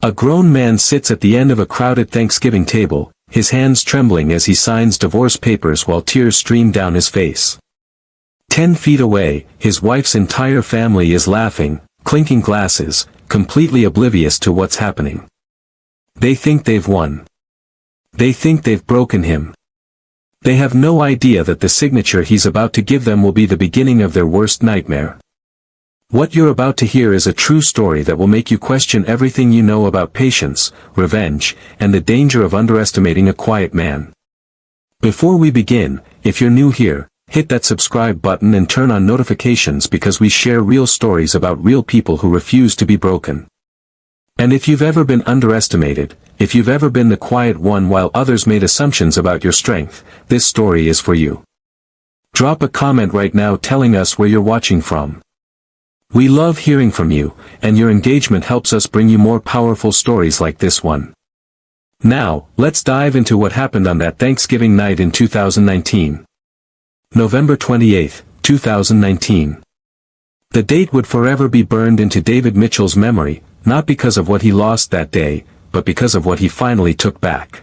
A grown man sits at the end of a crowded Thanksgiving table, his hands trembling as he signs divorce papers while tears stream down his face. 10 feet away, his wife's entire family is laughing, clinking glasses, completely oblivious to what's happening. They think they've won. They think they've broken him. They have no idea that the signature he's about to give them will be the beginning of their worst nightmare. What you're about to hear is a true story that will make you question everything you know about patience, revenge, and the danger of underestimating a quiet man. Before we begin, if you're new here, hit that subscribe button and turn on notifications because we share real stories about real people who refuse to be broken. And if you've ever been underestimated, if you've ever been the quiet one while others made assumptions about your strength, this story is for you. Drop a comment right now telling us where you're watching from. We love hearing from you, and your engagement helps us bring you more powerful stories like this one. Now, let's dive into what happened on that Thanksgiving night in 2019. November 28, 2019. The date would forever be burned into David Mitchell's memory, not because of what he lost that day, but because of what he finally took back.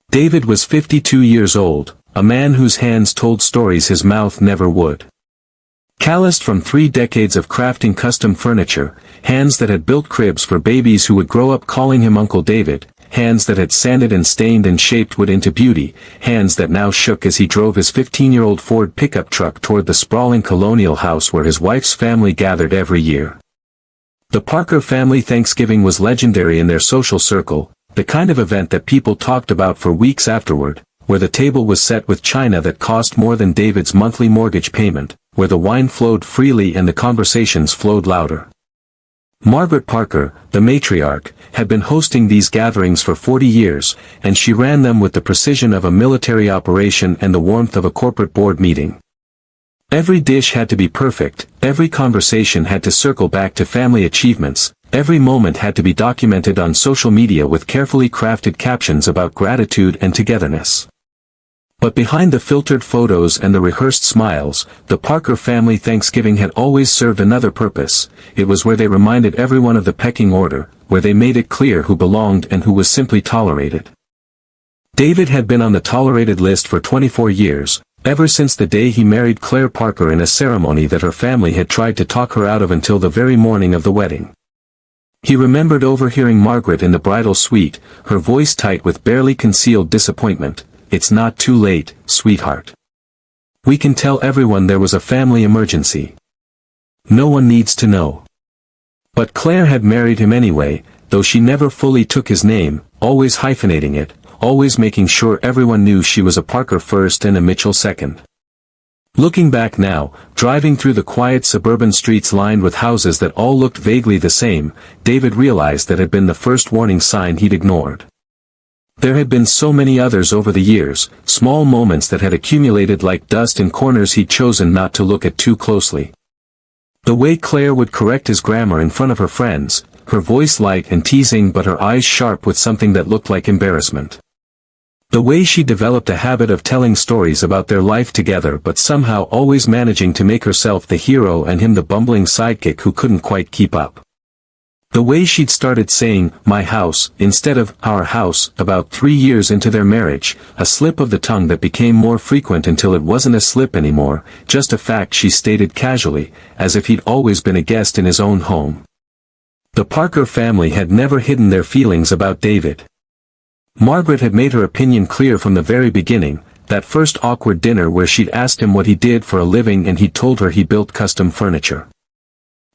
David was 52 years old, a man whose hands told stories his mouth never would. Calloused from 3 decades of crafting custom furniture, hands that had built cribs for babies who would grow up calling him Uncle David, hands that had sanded and stained and shaped wood into beauty, hands that now shook as he drove his 15-year-old Ford pickup truck toward the sprawling colonial house where his wife's family gathered every year. The Parker family Thanksgiving was legendary in their social circle, the kind of event that people talked about for weeks afterward, where the table was set with china that cost more than David's monthly mortgage payment, where the wine flowed freely and the conversations flowed louder. Margaret Parker, the matriarch, had been hosting these gatherings for 40 years, and she ran them with the precision of a military operation and the warmth of a corporate board meeting. Every dish had to be perfect, every conversation had to circle back to family achievements, every moment had to be documented on social media with carefully crafted captions about gratitude and togetherness. But behind the filtered photos and the rehearsed smiles, the Parker family Thanksgiving had always served another purpose. It was where they reminded everyone of the pecking order, where they made it clear who belonged and who was simply tolerated. David had been on the tolerated list for 24 years, ever since the day he married Claire Parker in a ceremony that her family had tried to talk her out of until the very morning of the wedding. He remembered overhearing Margaret in the bridal suite, her voice tight with barely concealed disappointment. "It's not too late, sweetheart. We can tell everyone there was a family emergency. No one needs to know." But Claire had married him anyway, though she never fully took his name, always hyphenating it, always making sure everyone knew she was a Parker first and a Mitchell second. Looking back now, driving through the quiet suburban streets lined with houses that all looked vaguely the same, David realized that had been the first warning sign he'd ignored. There had been so many others over the years, small moments that had accumulated like dust in corners he'd chosen not to look at too closely. The way Claire would correct his grammar in front of her friends, her voice light and teasing but her eyes sharp with something that looked like embarrassment. The way she developed a habit of telling stories about their life together but somehow always managing to make herself the hero and him the bumbling sidekick who couldn't quite keep up. The way she'd started saying, "my house," instead of "our house," about 3 years into their marriage, a slip of the tongue that became more frequent until it wasn't a slip anymore, just a fact she stated casually, as if he'd always been a guest in his own home. The Parker family had never hidden their feelings about David. Margaret had made her opinion clear from the very beginning, that first awkward dinner where she'd asked him what he did for a living and he'd told her he built custom furniture.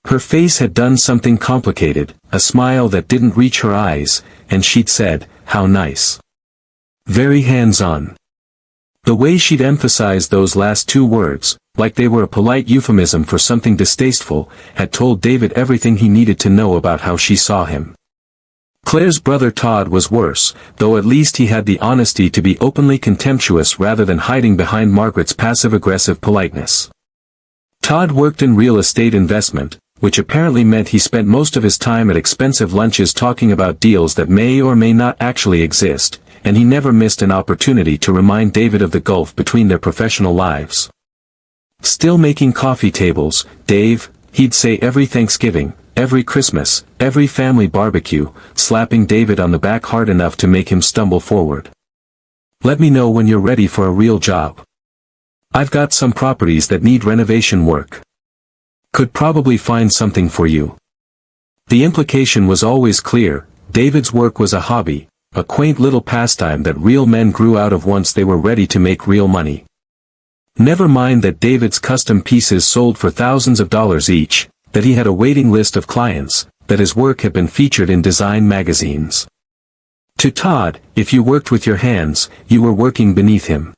Her face had done something complicated, a smile that didn't reach her eyes, and she'd said, "How nice." Very hands-on. The way she'd emphasized those last 2 words, like they were a polite euphemism for something distasteful, had told David everything he needed to know about how she saw him. Claire's brother Todd was worse, though at least he had the honesty to be openly contemptuous rather than hiding behind Margaret's passive-aggressive politeness. Todd worked in real estate investment, which apparently meant he spent most of his time at expensive lunches talking about deals that may or may not actually exist, and he never missed an opportunity to remind David of the gulf between their professional lives. "Still making coffee tables, Dave," he'd say every Thanksgiving, every Christmas, every family barbecue, slapping David on the back hard enough to make him stumble forward. "Let me know when you're ready for a real job. I've got some properties that need renovation work. Could probably find something for you." The implication was always clear: David's work was a hobby, a quaint little pastime that real men grew out of once they were ready to make real money. Never mind that David's custom pieces sold for thousands of dollars each, that he had a waiting list of clients, that his work had been featured in design magazines. To Todd, if you worked with your hands, you were working beneath him.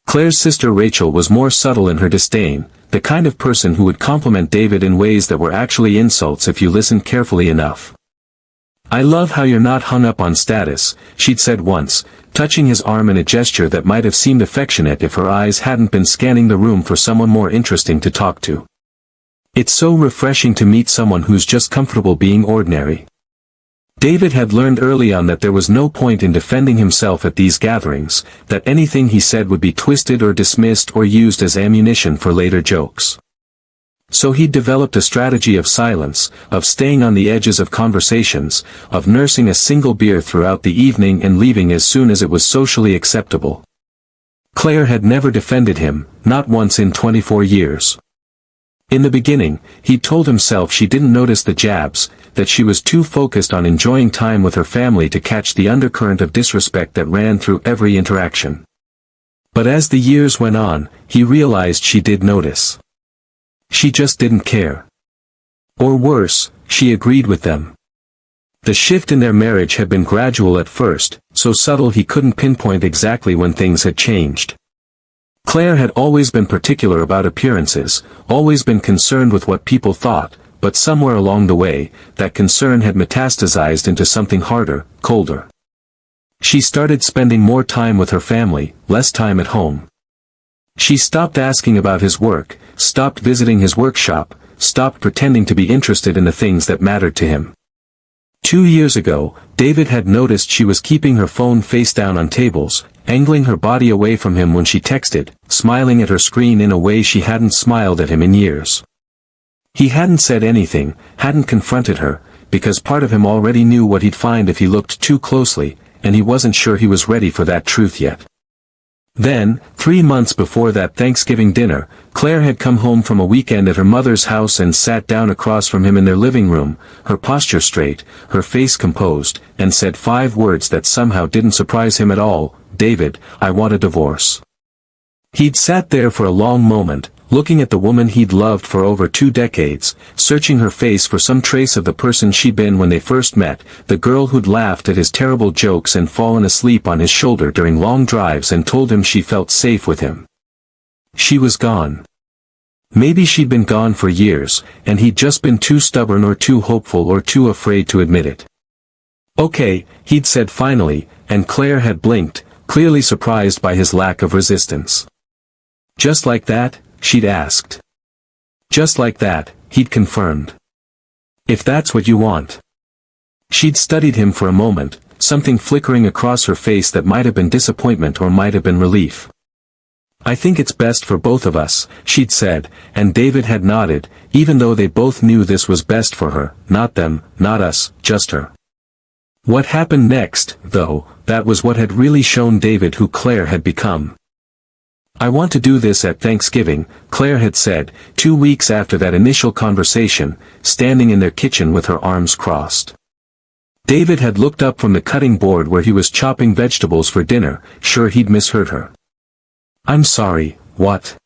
Claire's sister Rachel was more subtle in her disdain, the kind of person who would compliment David in ways that were actually insults if you listened carefully enough. "I love how you're not hung up on status," she'd said once, touching his arm in a gesture that might have seemed affectionate if her eyes hadn't been scanning the room for someone more interesting to talk to. "It's so refreshing to meet someone who's just comfortable being ordinary." David had learned early on that there was no point in defending himself at these gatherings, that anything he said would be twisted or dismissed or used as ammunition for later jokes. So he'd developed a strategy of silence, of staying on the edges of conversations, of nursing a single beer throughout the evening and leaving as soon as it was socially acceptable. Claire had never defended him, not once in 24 years. In the beginning, he'd told himself she didn't notice the jabs, that she was too focused on enjoying time with her family to catch the undercurrent of disrespect that ran through every interaction. But as the years went on, he realized she did notice. She just didn't care. Or worse, she agreed with them. The shift in their marriage had been gradual at first, so subtle he couldn't pinpoint exactly when things had changed. Claire had always been particular about appearances, always been concerned with what people thought, but somewhere along the way, that concern had metastasized into something harder, colder. She started spending more time with her family, less time at home. She stopped asking about his work, stopped visiting his workshop, stopped pretending to be interested in the things that mattered to him. 2 years ago, David had noticed she was keeping her phone face down on tables, angling her body away from him when she texted, smiling at her screen in a way she hadn't smiled at him in years. He hadn't said anything, hadn't confronted her, because part of him already knew what he'd find if he looked too closely, and he wasn't sure he was ready for that truth yet. Then, 3 months before that Thanksgiving dinner, Claire had come home from a weekend at her mother's house and sat down across from him in their living room, her posture straight, her face composed, and said 5 words that somehow didn't surprise him at all: "David, I want a divorce." He'd sat there for a long moment, looking at the woman he'd loved for over 2 decades, searching her face for some trace of the person she'd been when they first met, the girl who'd laughed at his terrible jokes and fallen asleep on his shoulder during long drives and told him she felt safe with him. She was gone. Maybe she'd been gone for years, and he'd just been too stubborn or too hopeful or too afraid to admit it. "Okay," he'd said finally, and Claire had blinked, clearly surprised by his lack of resistance. "Just like that?" she'd asked. "Just like that," he'd confirmed. "If that's what you want." She'd studied him for a moment, something flickering across her face that might have been disappointment or might have been relief. "I think it's best for both of us," she'd said, and David had nodded, even though they both knew this was best for her, not them, not us, just her. What happened next, though, that was what had really shown David who Claire had become. "I want to do this at Thanksgiving," Claire had said, 2 weeks after that initial conversation, standing in their kitchen with her arms crossed. David had looked up from the cutting board where he was chopping vegetables for dinner, sure he'd misheard her. "I'm sorry, what?"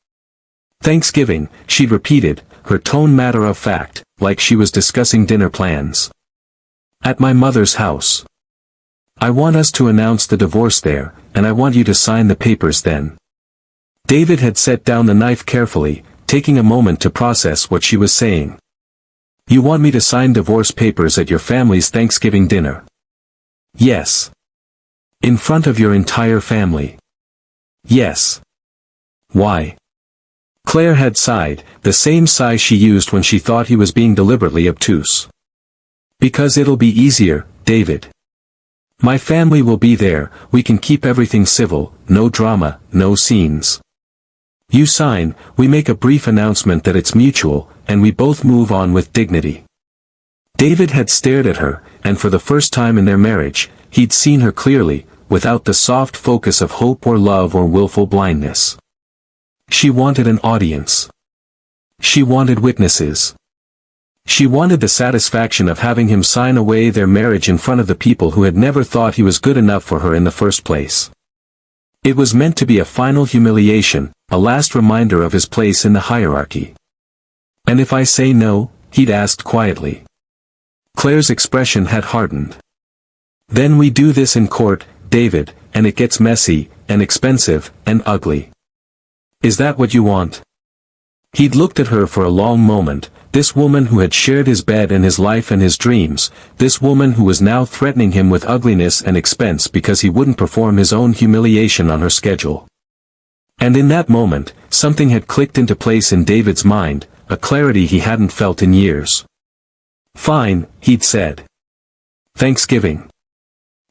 "Thanksgiving," she'd repeated, her tone matter-of-fact, like she was discussing dinner plans. "At my mother's house. I want us to announce the divorce there, and I want you to sign the papers then." David had set down the knife carefully, taking a moment to process what she was saying. "You want me to sign divorce papers at your family's Thanksgiving dinner?" "Yes." "In front of your entire family?" "Yes." "Why?" Claire had sighed, the same sigh she used when she thought he was being deliberately obtuse. "Because it'll be easier, David. My family will be there, we can keep everything civil, no drama, no scenes. You sign, we make a brief announcement that it's mutual, and we both move on with dignity. David had stared at her, and for the first time in their marriage, he'd seen her clearly, without the soft focus of hope or love or willful blindness. She wanted an audience. She wanted witnesses. She wanted the satisfaction of having him sign away their marriage in front of the people who had never thought he was good enough for her in the first place. It was meant to be a final humiliation, a last reminder of his place in the hierarchy. "And if I say no?" he'd asked quietly. Claire's expression had hardened. "Then we do this in court, David, and it gets messy, and expensive, and ugly. Is that what you want?" He'd looked at her for a long moment, this woman who had shared his bed and his life and his dreams, this woman who was now threatening him with ugliness and expense because he wouldn't perform his own humiliation on her schedule. And in that moment, something had clicked into place in David's mind, a clarity he hadn't felt in years. "Fine," he'd said. "Thanksgiving.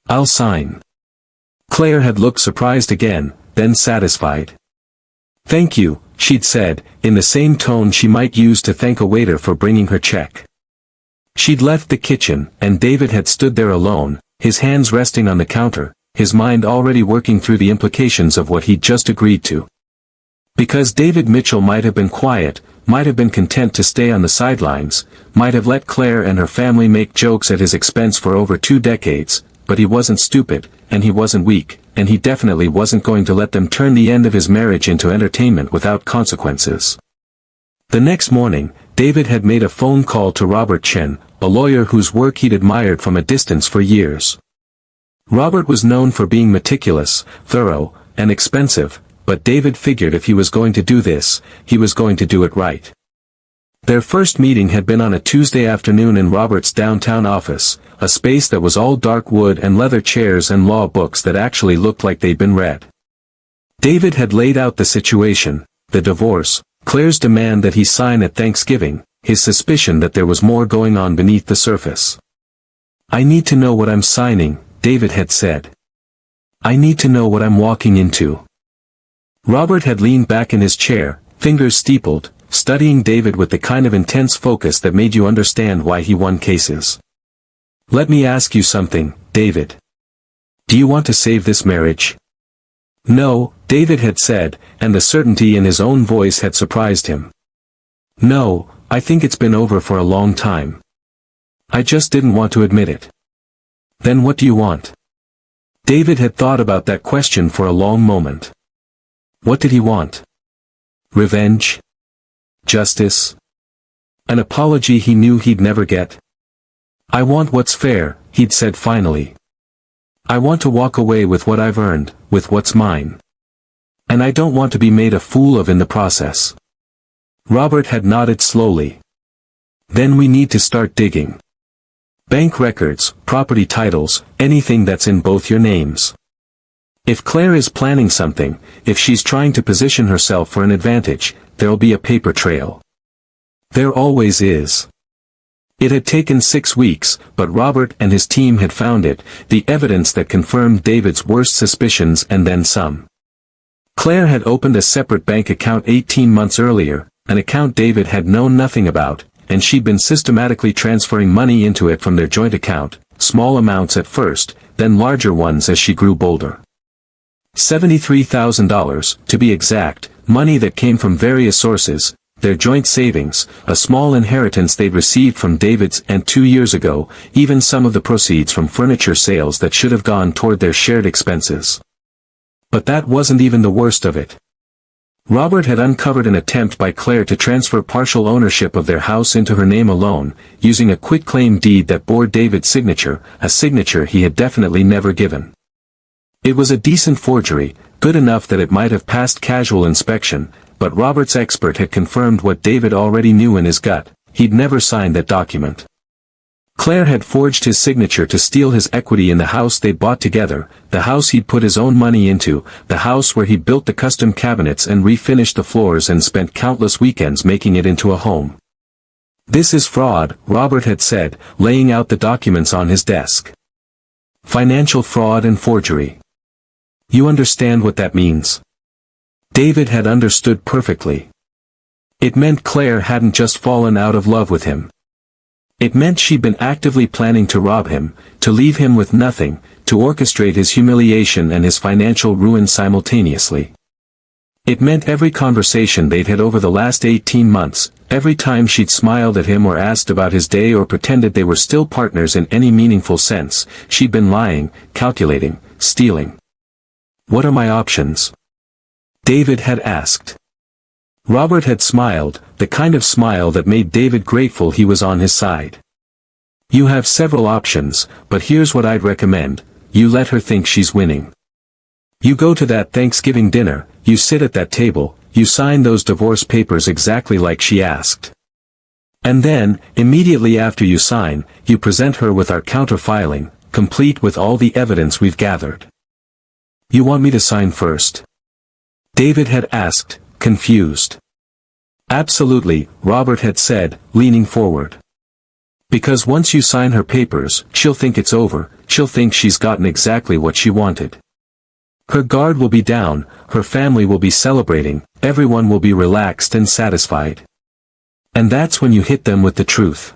I'll sign." Claire had looked surprised again, then satisfied. "Thank you," she'd said, in the same tone she might use to thank a waiter for bringing her check. She'd left the kitchen, and David had stood there alone, his hands resting on the counter, his mind already working through the implications of what he'd just agreed to. Because David Mitchell might have been quiet, might have been content to stay on the sidelines, might have let Claire and her family make jokes at his expense for over 2 decades, but he wasn't stupid, and he wasn't weak, and he definitely wasn't going to let them turn the end of his marriage into entertainment without consequences. The next morning, David had made a phone call to Robert Chen, a lawyer whose work he'd admired from a distance for years. Robert was known for being meticulous, thorough, and expensive, but David figured if he was going to do this, he was going to do it right. Their first meeting had been on a Tuesday afternoon in Robert's downtown office, a space that was all dark wood and leather chairs and law books that actually looked like they'd been read. David had laid out the situation, the divorce, Claire's demand that he sign at Thanksgiving, his suspicion that there was more going on beneath the surface. "I need to know what I'm signing," David had said. "I need to know what I'm walking into." Robert had leaned back in his chair, fingers steepled, studying David with the kind of intense focus that made you understand why he won cases. "Let me ask you something, David. Do you want to save this marriage?" "No," David had said, and the certainty in his own voice had surprised him. "No, I think it's been over for a long time. I just didn't want to admit it." "Then what do you want?" David had thought about that question for a long moment. What did he want? Revenge? Justice? An apology he knew he'd never get? "I want what's fair," he'd said finally. "I want to walk away with what I've earned, with what's mine. And I don't want to be made a fool of in the process." Robert had nodded slowly. "Then we need to start digging. Bank records, property titles, anything that's in both your names. If Claire is planning something, if she's trying to position herself for an advantage, there'll be a paper trail. There always is." It had taken 6 weeks, but Robert and his team had found it, the evidence that confirmed David's worst suspicions and then some. Claire had opened a separate bank account 18 months earlier, an account David had known nothing about, and she'd been systematically transferring money into it from their joint account, small amounts at first, then larger ones as she grew bolder. $73,000, to be exact, money that came from various sources, their joint savings, a small inheritance they'd received from David's and 2 years ago, even some of the proceeds from furniture sales that should have gone toward their shared expenses. But that wasn't even the worst of it. Robert had uncovered an attempt by Claire to transfer partial ownership of their house into her name alone, using a quitclaim deed that bore David's signature, a signature he had definitely never given. It was a decent forgery, good enough that it might have passed casual inspection, but Robert's expert had confirmed what David already knew in his gut: he'd never signed that document. Claire had forged his signature to steal his equity in the house they'd bought together, the house he'd put his own money into, the house where he built the custom cabinets and refinished the floors and spent countless weekends making it into a home. "This is fraud," Robert had said, laying out the documents on his desk. "Financial fraud and forgery. You understand what that means?" David had understood perfectly. It meant Claire hadn't just fallen out of love with him. It meant she'd been actively planning to rob him, to leave him with nothing, to orchestrate his humiliation and his financial ruin simultaneously. It meant every conversation they'd had over the last 18 months, every time she'd smiled at him or asked about his day or pretended they were still partners in any meaningful sense, she'd been lying, calculating, stealing. "What are my options?" David had asked. Robert had smiled, the kind of smile that made David grateful he was on his side. "You have several options, but here's what I'd recommend: you let her think she's winning. You go to that Thanksgiving dinner, you sit at that table, you sign those divorce papers exactly like she asked. And then, immediately after you sign, you present her with our counter-filing, complete with all the evidence we've gathered." "You want me to sign first?" David had asked, confused. "Absolutely," Robert had said, leaning forward. "Because once you sign her papers, she'll think it's over, she'll think she's gotten exactly what she wanted. Her guard will be down, her family will be celebrating, everyone will be relaxed and satisfied. And that's when you hit them with the truth.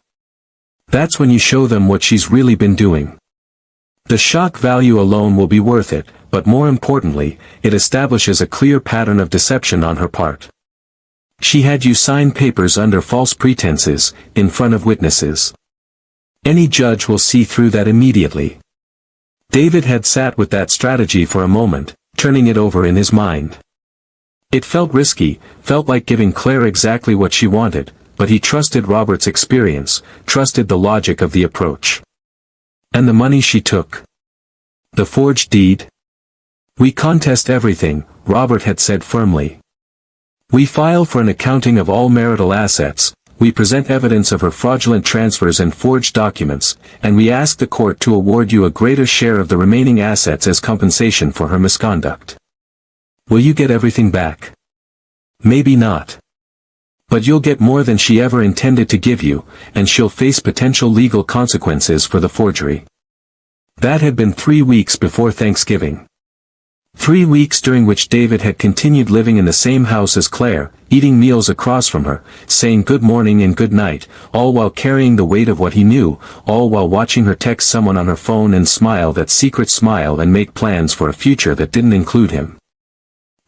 That's when you show them what she's really been doing. The shock value alone will be worth it, but more importantly, it establishes a clear pattern of deception on her part. She had you sign papers under false pretenses, in front of witnesses. Any judge will see through that immediately." David had sat with that strategy for a moment, turning it over in his mind. It felt risky, felt like giving Claire exactly what she wanted, but he trusted Robert's experience, trusted the logic of the approach. "And the money she took? The forged deed?" "We contest everything," Robert had said firmly. "We file for an accounting of all marital assets, we present evidence of her fraudulent transfers and forged documents, and we ask the court to award you a greater share of the remaining assets as compensation for her misconduct. Will you get everything back? Maybe not. But you'll get more than she ever intended to give you, and she'll face potential legal consequences for the forgery." That had been 3 weeks before Thanksgiving. 3 weeks during which David had continued living in the same house as Claire, eating meals across from her, saying good morning and good night, all while carrying the weight of what he knew, all while watching her text someone on her phone and smile that secret smile and make plans for a future that didn't include him.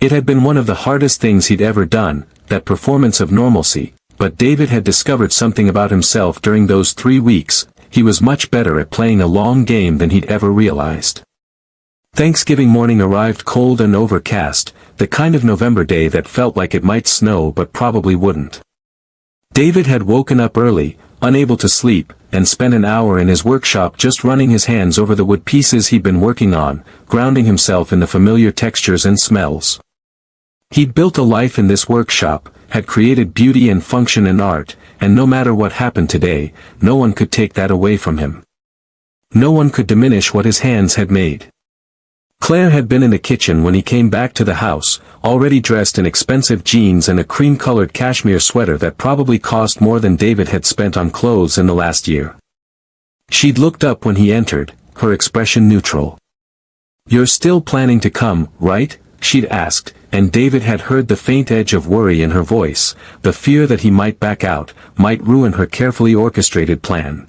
It had been one of the hardest things he'd ever done, that performance of normalcy, but David had discovered something about himself during those 3 weeks. He was much better at playing a long game than he'd ever realized. Thanksgiving morning arrived cold and overcast, the kind of November day that felt like it might snow but probably wouldn't. David had woken up early, unable to sleep, and spent an hour in his workshop just running his hands over the wood pieces he'd been working on, grounding himself in the familiar textures and smells. He'd built a life in this workshop, had created beauty and function in art, and no matter what happened today, no one could take that away from him. No one could diminish what his hands had made. Claire had been in the kitchen when he came back to the house, already dressed in expensive jeans and a cream-colored cashmere sweater that probably cost more than David had spent on clothes in the last year. She'd looked up when he entered, her expression neutral. "You're still planning to come, right?" she'd asked, and David had heard the faint edge of worry in her voice, the fear that he might back out, might ruin her carefully orchestrated plan.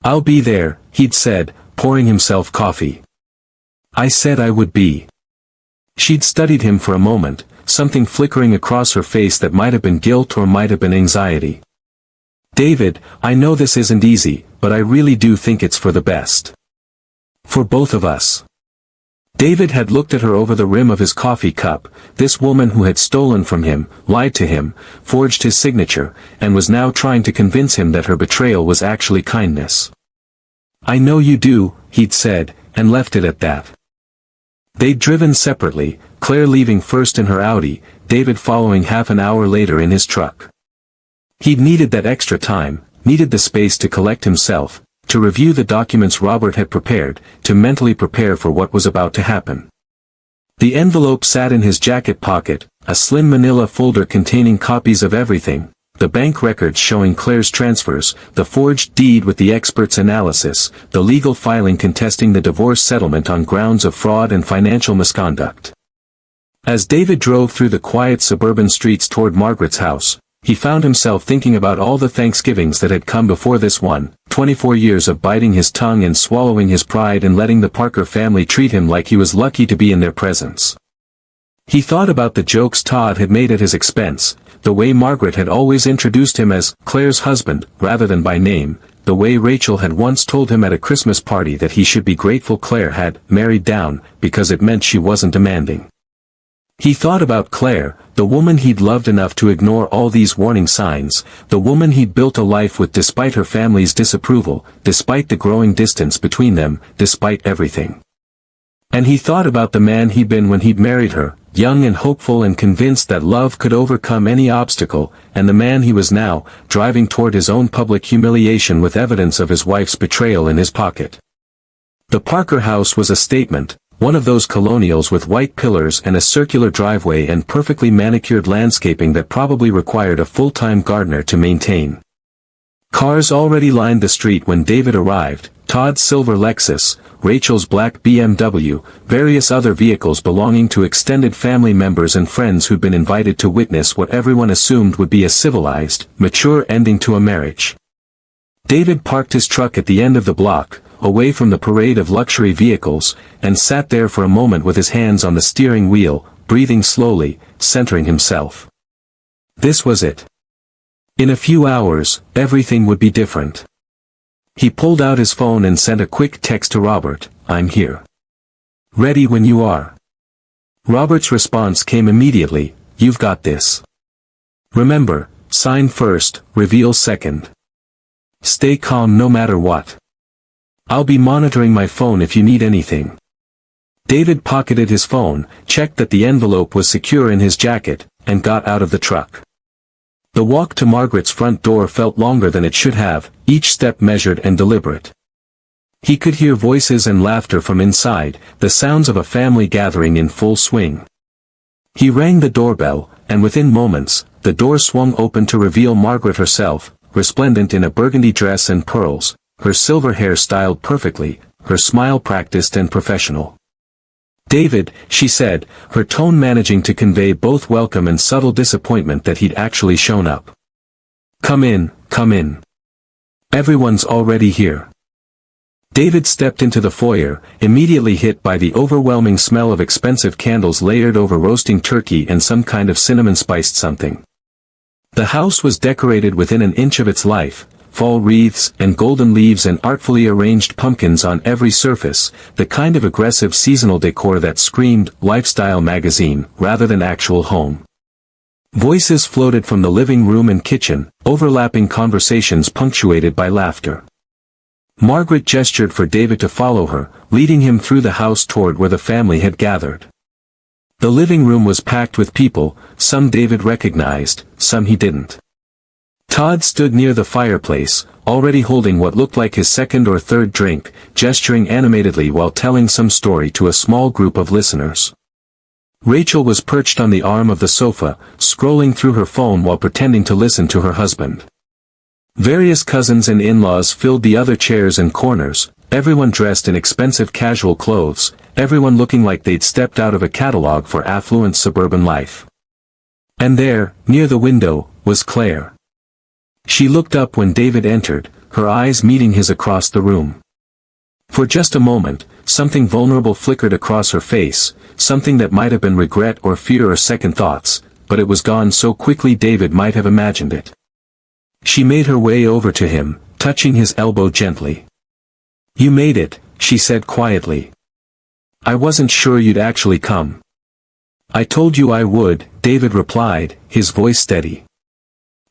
"I'll be there," he'd said, pouring himself coffee. "I said I would be." She'd studied him for a moment, something flickering across her face that might have been guilt or might have been anxiety. "David, I know this isn't easy, but I really do think it's for the best. For both of us." David had looked at her over the rim of his coffee cup, this woman who had stolen from him, lied to him, forged his signature, and was now trying to convince him that her betrayal was actually kindness. "I know you do," he'd said, and left it at that. They'd driven separately, Claire leaving first in her Audi, David following half an hour later in his truck. He'd needed that extra time, needed the space to collect himself, to review the documents Robert had prepared, to mentally prepare for what was about to happen. The envelope sat in his jacket pocket, a slim manila folder containing copies of everything, the bank records showing Claire's transfers, the forged deed with the expert's analysis, the legal filing contesting the divorce settlement on grounds of fraud and financial misconduct. As David drove through the quiet suburban streets toward Margaret's house, He found himself thinking about all the Thanksgivings that had come before this one, 24 years of biting his tongue and swallowing his pride and letting the Parker family treat him like he was lucky to be in their presence. He thought about the jokes Todd had made at his expense, the way Margaret had always introduced him as Claire's husband, rather than by name, the way Rachel had once told him at a Christmas party that he should be grateful Claire had married down, because it meant she wasn't demanding. He thought about Claire, the woman he'd loved enough to ignore all these warning signs, the woman he'd built a life with despite her family's disapproval, despite the growing distance between them, despite everything. And he thought about the man he'd been when he'd married her, young and hopeful and convinced that love could overcome any obstacle, and the man he was now, driving toward his own public humiliation with evidence of his wife's betrayal in his pocket. The Parker house was a statement, one of those colonials with white pillars and a circular driveway and perfectly manicured landscaping that probably required a full-time gardener to maintain. Cars already lined the street when David arrived, Todd's silver Lexus, Rachel's black BMW, various other vehicles belonging to extended family members and friends who'd been invited to witness what everyone assumed would be a civilized, mature ending to a marriage. David parked his truck at the end of the block, away from the parade of luxury vehicles, and sat there for a moment with his hands on the steering wheel, breathing slowly, centering himself. This was it. In a few hours, everything would be different. He pulled out his phone and sent a quick text to Robert, "I'm here. Ready when you are." Robert's response came immediately, "You've got this. Remember, sign first, reveal second. Stay calm no matter what. I'll be monitoring my phone if you need anything." David pocketed his phone, checked that the envelope was secure in his jacket, and got out of the truck. The walk to Margaret's front door felt longer than it should have, each step measured and deliberate. He could hear voices and laughter from inside, the sounds of a family gathering in full swing. He rang the doorbell, and within moments, the door swung open to reveal Margaret herself, resplendent in a burgundy dress and pearls, her silver hair styled perfectly, her smile practiced and professional. "David," she said, her tone managing to convey both welcome and subtle disappointment that he'd actually shown up. Come in, come in. Everyone's already here." David stepped into the foyer, immediately hit by the overwhelming smell of expensive candles layered over roasting turkey and some kind of cinnamon-spiced something. The house was decorated within an inch of its life, fall wreaths and golden leaves and artfully arranged pumpkins on every surface, the kind of aggressive seasonal decor that screamed lifestyle magazine rather than actual home. Voices floated from the living room and kitchen, overlapping conversations punctuated by laughter. Margaret gestured for David to follow her, leading him through the house toward where the family had gathered. The living room was packed with people, some David recognized, some he didn't. Todd stood near the fireplace, already holding what looked like his second or third drink, gesturing animatedly while telling some story to a small group of listeners. Rachel was perched on the arm of the sofa, scrolling through her phone while pretending to listen to her husband. Various cousins and in-laws filled the other chairs and corners, everyone dressed in expensive casual clothes, everyone looking like they'd stepped out of a catalog for affluent suburban life. And there, near the window, was Claire. She looked up when David entered, her eyes meeting his across the room. For just a moment, something vulnerable flickered across her face, something that might have been regret or fear or second thoughts, but it was gone so quickly David might have imagined it. She made her way over to him, touching his elbow gently. "You made it," she said quietly. "I wasn't sure you'd actually come." "I told you I would," David replied, his voice steady.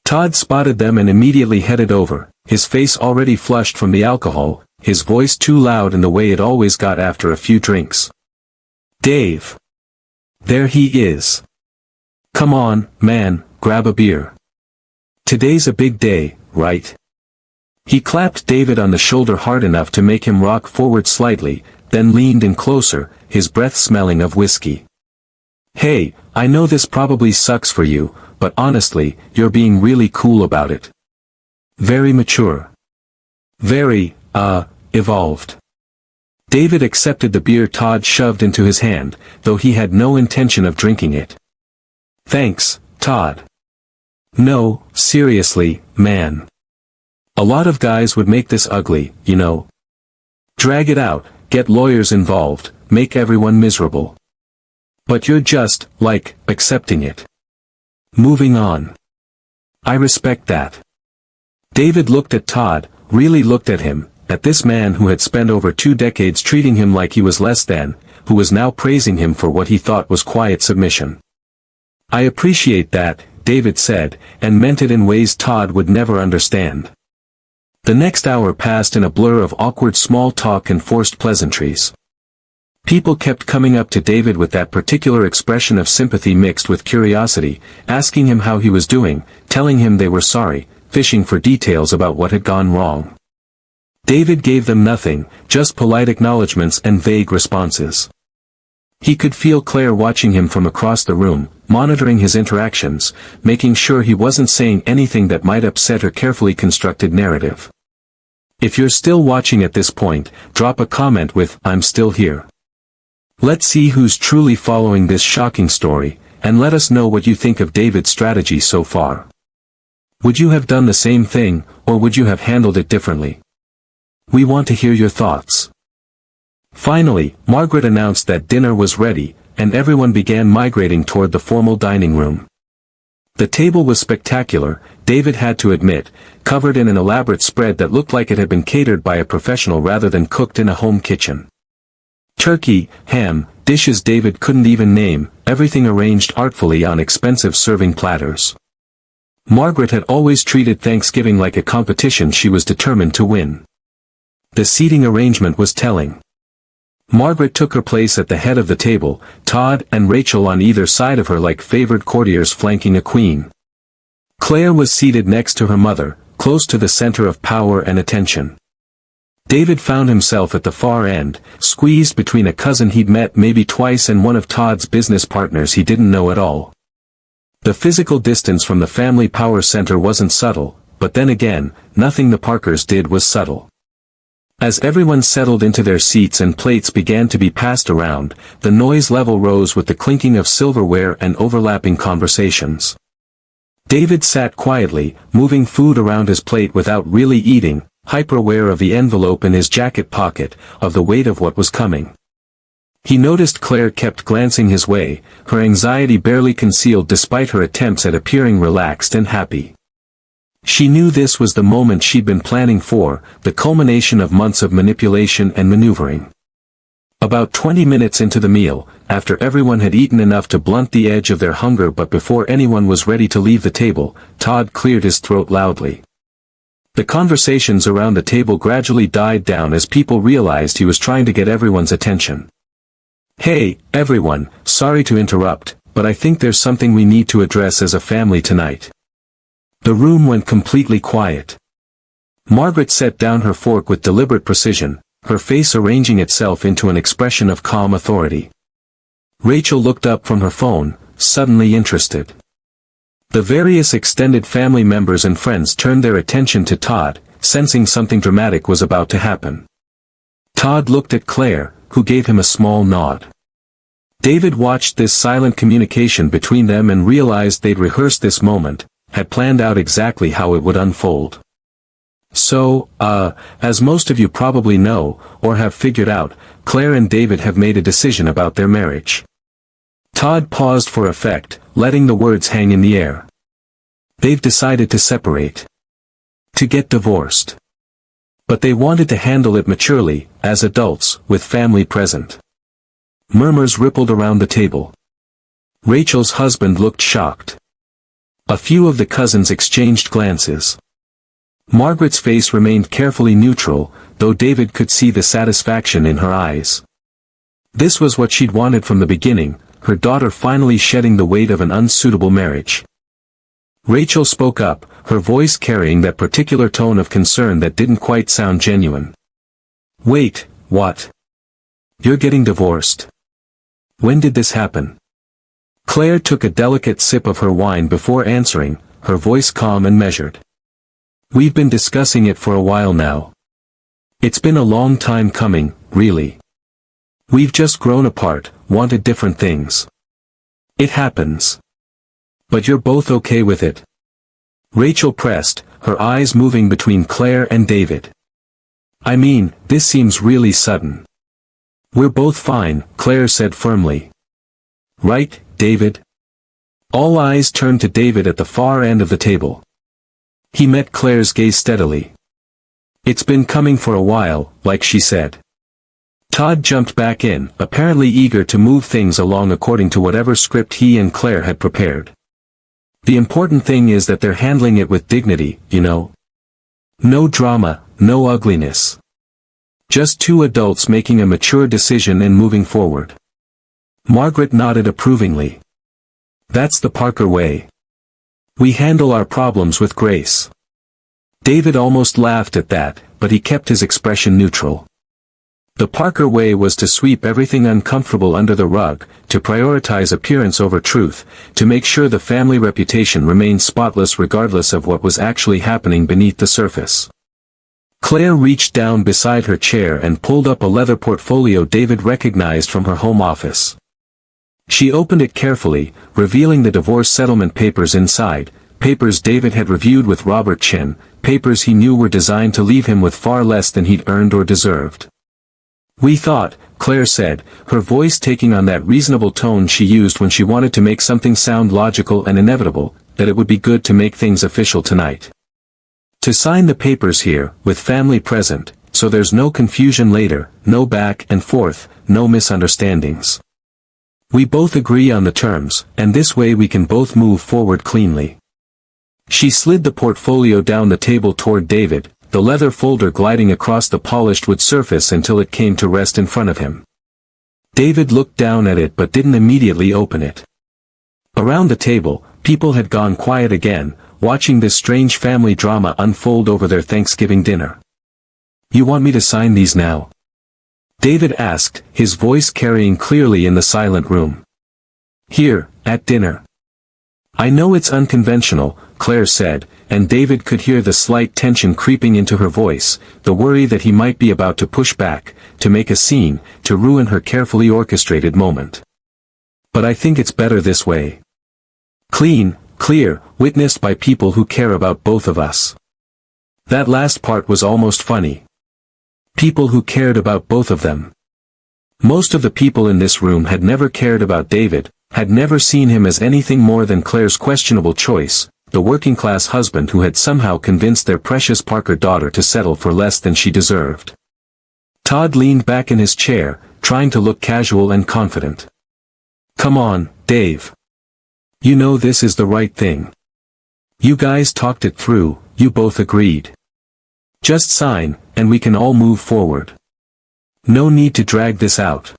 Todd spotted them and immediately headed over, his face already flushed from the alcohol, his voice too loud in the way it always got after a few drinks. "Dave. There he is. Come on, man, grab a beer. Today's a big day, right?" He clapped David on the shoulder hard enough to make him rock forward slightly, then leaned in closer, his breath smelling of whiskey. "Hey, I know this probably sucks for you, but honestly, you're being really cool about it. Very mature. Very, evolved." David accepted the beer Todd shoved into his hand, though he had no intention of drinking it. "Thanks, Todd. No, seriously, man. A lot of guys would make this ugly, you know. Drag it out, get lawyers involved, make everyone miserable. But you're just, like, accepting it. Moving on. I respect that. David looked at Todd, really looked at him, at this man who had spent over 2 decades treating him like he was less than, who was now praising him for what he thought was quiet submission. I appreciate that, David said, and meant it in ways Todd would never understand. The next hour passed in a blur of awkward small talk and forced pleasantries. People kept coming up to David with that particular expression of sympathy mixed with curiosity, asking him how he was doing, telling him they were sorry, fishing for details about what had gone wrong. David gave them nothing, just polite acknowledgments and vague responses. He could feel Claire watching him from across the room, monitoring his interactions, making sure he wasn't saying anything that might upset her carefully constructed narrative. If you're still watching at this point, drop a comment with, "I'm still here." Let's see who's truly following this shocking story, and let us know what you think of David's strategy so far. Would you have done the same thing, or would you have handled it differently? We want to hear your thoughts. Finally, Margaret announced that dinner was ready, and everyone began migrating toward the formal dining room. The table was spectacular, David had to admit, covered in an elaborate spread that looked like it had been catered by a professional rather than cooked in a home kitchen. Turkey, ham, dishes David couldn't even name, everything arranged artfully on expensive serving platters. Margaret had always treated Thanksgiving like a competition she was determined to win. The seating arrangement was telling. Margaret took her place at the head of the table, Todd and Rachel on either side of her like favored courtiers flanking a queen. Claire was seated next to her mother, close to the center of power and attention. David found himself at the far end, squeezed between a cousin he'd met maybe twice and one of Todd's business partners he didn't know at all. The physical distance from the family power center wasn't subtle, but then again, nothing the Parkers did was subtle. As everyone settled into their seats and plates began to be passed around, the noise level rose with the clinking of silverware and overlapping conversations. David sat quietly, moving food around his plate without really eating, hyper-aware of the envelope in his jacket pocket, of the weight of what was coming. He noticed Claire kept glancing his way, her anxiety barely concealed despite her attempts at appearing relaxed and happy. She knew this was the moment she'd been planning for, the culmination of months of manipulation and maneuvering. About 20 minutes into the meal, after everyone had eaten enough to blunt the edge of their hunger but before anyone was ready to leave the table, Todd cleared his throat loudly. The conversations around the table gradually died down as people realized he was trying to get everyone's attention. "Hey, everyone, sorry to interrupt, but I think there's something we need to address as a family tonight." The room went completely quiet. Margaret set down her fork with deliberate precision, her face arranging itself into an expression of calm authority. Rachel looked up from her phone, suddenly interested. The various extended family members and friends turned their attention to Todd, sensing something dramatic was about to happen. Todd looked at Claire, who gave him a small nod. David watched this silent communication between them and realized they'd rehearsed this moment, had planned out exactly how it would unfold. So, as most of you probably know, or have figured out, Claire and David have made a decision about their marriage. Todd paused for effect, letting the words hang in the air. They've decided to separate. To get divorced. But they wanted to handle it maturely, as adults, with family present. Murmurs rippled around the table. Rachel's husband looked shocked. A few of the cousins exchanged glances. Margaret's face remained carefully neutral, though David could see the satisfaction in her eyes. This was what she'd wanted from the beginning, her daughter finally shedding the weight of an unsuitable marriage. Rachel spoke up, her voice carrying that particular tone of concern that didn't quite sound genuine. "Wait, what? You're getting divorced? When did this happen?" Claire took a delicate sip of her wine before answering, her voice calm and measured. "We've been discussing it for a while now. It's been a long time coming, really. We've just grown apart, wanted different things. It happens. But you're both okay with it?" Rachel pressed, her eyes moving between Claire and David. I mean, this seems really sudden. We're both fine, Claire said firmly. Right, David? All eyes turned to David at the far end of the table. He met Claire's gaze steadily. It's been coming for a while, like she said. Todd jumped back in, apparently eager to move things along according to whatever script he and Claire had prepared. The important thing is that they're handling it with dignity, you know? No drama, no ugliness. Just two adults making a mature decision and moving forward. Margaret nodded approvingly. That's the Parker way. We handle our problems with grace. David almost laughed at that, but he kept his expression neutral. The Parker way was to sweep everything uncomfortable under the rug, to prioritize appearance over truth, to make sure the family reputation remained spotless regardless of what was actually happening beneath the surface. Claire reached down beside her chair and pulled up a leather portfolio David recognized from her home office. She opened it carefully, revealing the divorce settlement papers inside, papers David had reviewed with Robert Chin, papers he knew were designed to leave him with far less than he'd earned or deserved. We thought, Claire said, her voice taking on that reasonable tone she used when she wanted to make something sound logical and inevitable, that it would be good to make things official tonight. To sign the papers here, with family present, so there's no confusion later, no back and forth, no misunderstandings. We both agree on the terms, and this way we can both move forward cleanly. She slid the portfolio down the table toward David, the leather folder gliding across the polished wood surface until it came to rest in front of him. David looked down at it but didn't immediately open it. Around the table, people had gone quiet again, watching this strange family drama unfold over their Thanksgiving dinner. You want me to sign these now? David asked, his voice carrying clearly in the silent room. Here, at dinner. I know it's unconventional, Claire said, and David could hear the slight tension creeping into her voice, the worry that he might be about to push back, to make a scene, to ruin her carefully orchestrated moment. But I think it's better this way. Clean, clear, witnessed by people who care about both of us. That last part was almost funny. People who cared about both of them. Most of the people in this room had never cared about David, had never seen him as anything more than Claire's questionable choice, the working-class husband who had somehow convinced their precious Parker daughter to settle for less than she deserved. Todd leaned back in his chair, trying to look casual and confident. Come on, Dave. You know this is the right thing. You guys talked it through, you both agreed. Just sign, and we can all move forward. No need to drag this out.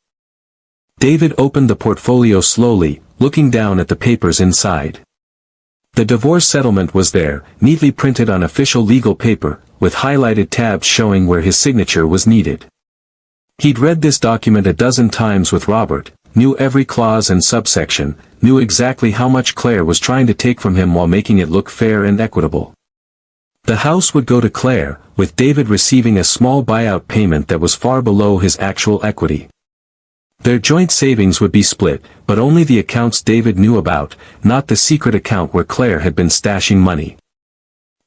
David opened the portfolio slowly, looking down at the papers inside. The divorce settlement was there, neatly printed on official legal paper, with highlighted tabs showing where his signature was needed. He'd read this document a dozen times with Robert, knew every clause and subsection, knew exactly how much Claire was trying to take from him while making it look fair and equitable. The house would go to Claire, with David receiving a small buyout payment that was far below his actual equity. Their joint savings would be split, but only the accounts David knew about, not the secret account where Claire had been stashing money.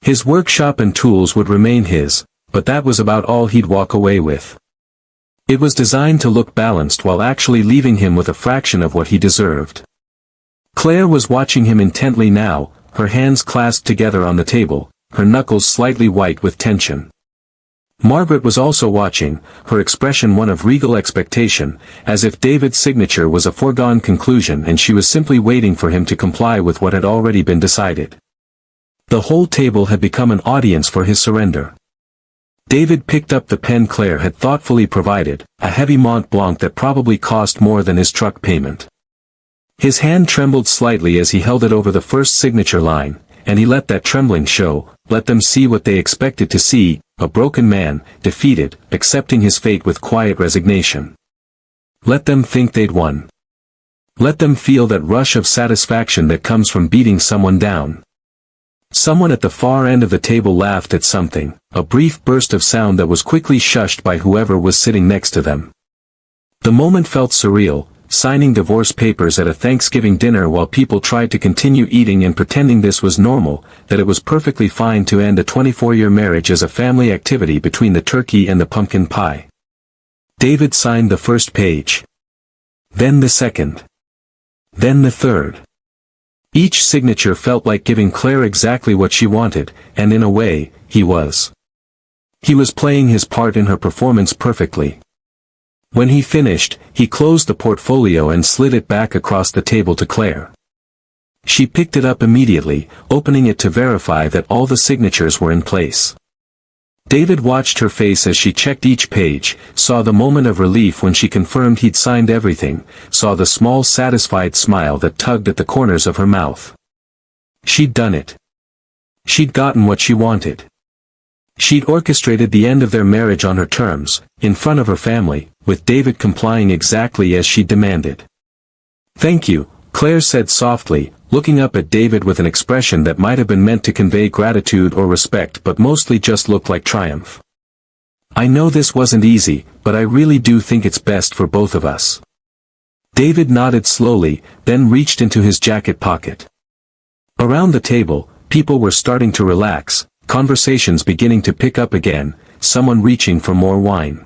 His workshop and tools would remain his, but that was about all he'd walk away with. It was designed to look balanced while actually leaving him with a fraction of what he deserved. Claire was watching him intently now, her hands clasped together on the table, her knuckles slightly white with tension. Margaret was also watching, her expression one of regal expectation, as if David's signature was a foregone conclusion and she was simply waiting for him to comply with what had already been decided. The whole table had become an audience for his surrender. David picked up the pen Claire had thoughtfully provided, a heavy Mont Blanc that probably cost more than his truck payment. His hand trembled slightly as he held it over the first signature line, and he let that trembling show, let them see what they expected to see, a broken man, defeated, accepting his fate with quiet resignation. Let them think they'd won. Let them feel that rush of satisfaction that comes from beating someone down. Someone at the far end of the table laughed at something, a brief burst of sound that was quickly shushed by whoever was sitting next to them. The moment felt surreal, signing divorce papers at a Thanksgiving dinner while people tried to continue eating and pretending this was normal, that it was perfectly fine to end a 24-year marriage as a family activity between the turkey and the pumpkin pie. David signed the first page. Then the second. Then the third. Each signature felt like giving Claire exactly what she wanted, and in a way, he was. He was playing his part in her performance perfectly. When he finished, he closed the portfolio and slid it back across the table to Claire. She picked it up immediately, opening it to verify that all the signatures were in place. David watched her face as she checked each page, saw the moment of relief when she confirmed he'd signed everything, saw the small satisfied smile that tugged at the corners of her mouth. She'd done it. She'd gotten what she wanted. She'd orchestrated the end of their marriage on her terms, in front of her family, with David complying exactly as she demanded. "Thank you," Claire said softly, looking up at David with an expression that might have been meant to convey gratitude or respect but mostly just looked like triumph. "I know this wasn't easy, but I really do think it's best for both of us." David nodded slowly, then reached into his jacket pocket. Around the table, people were starting to relax, conversations beginning to pick up again, someone reaching for more wine.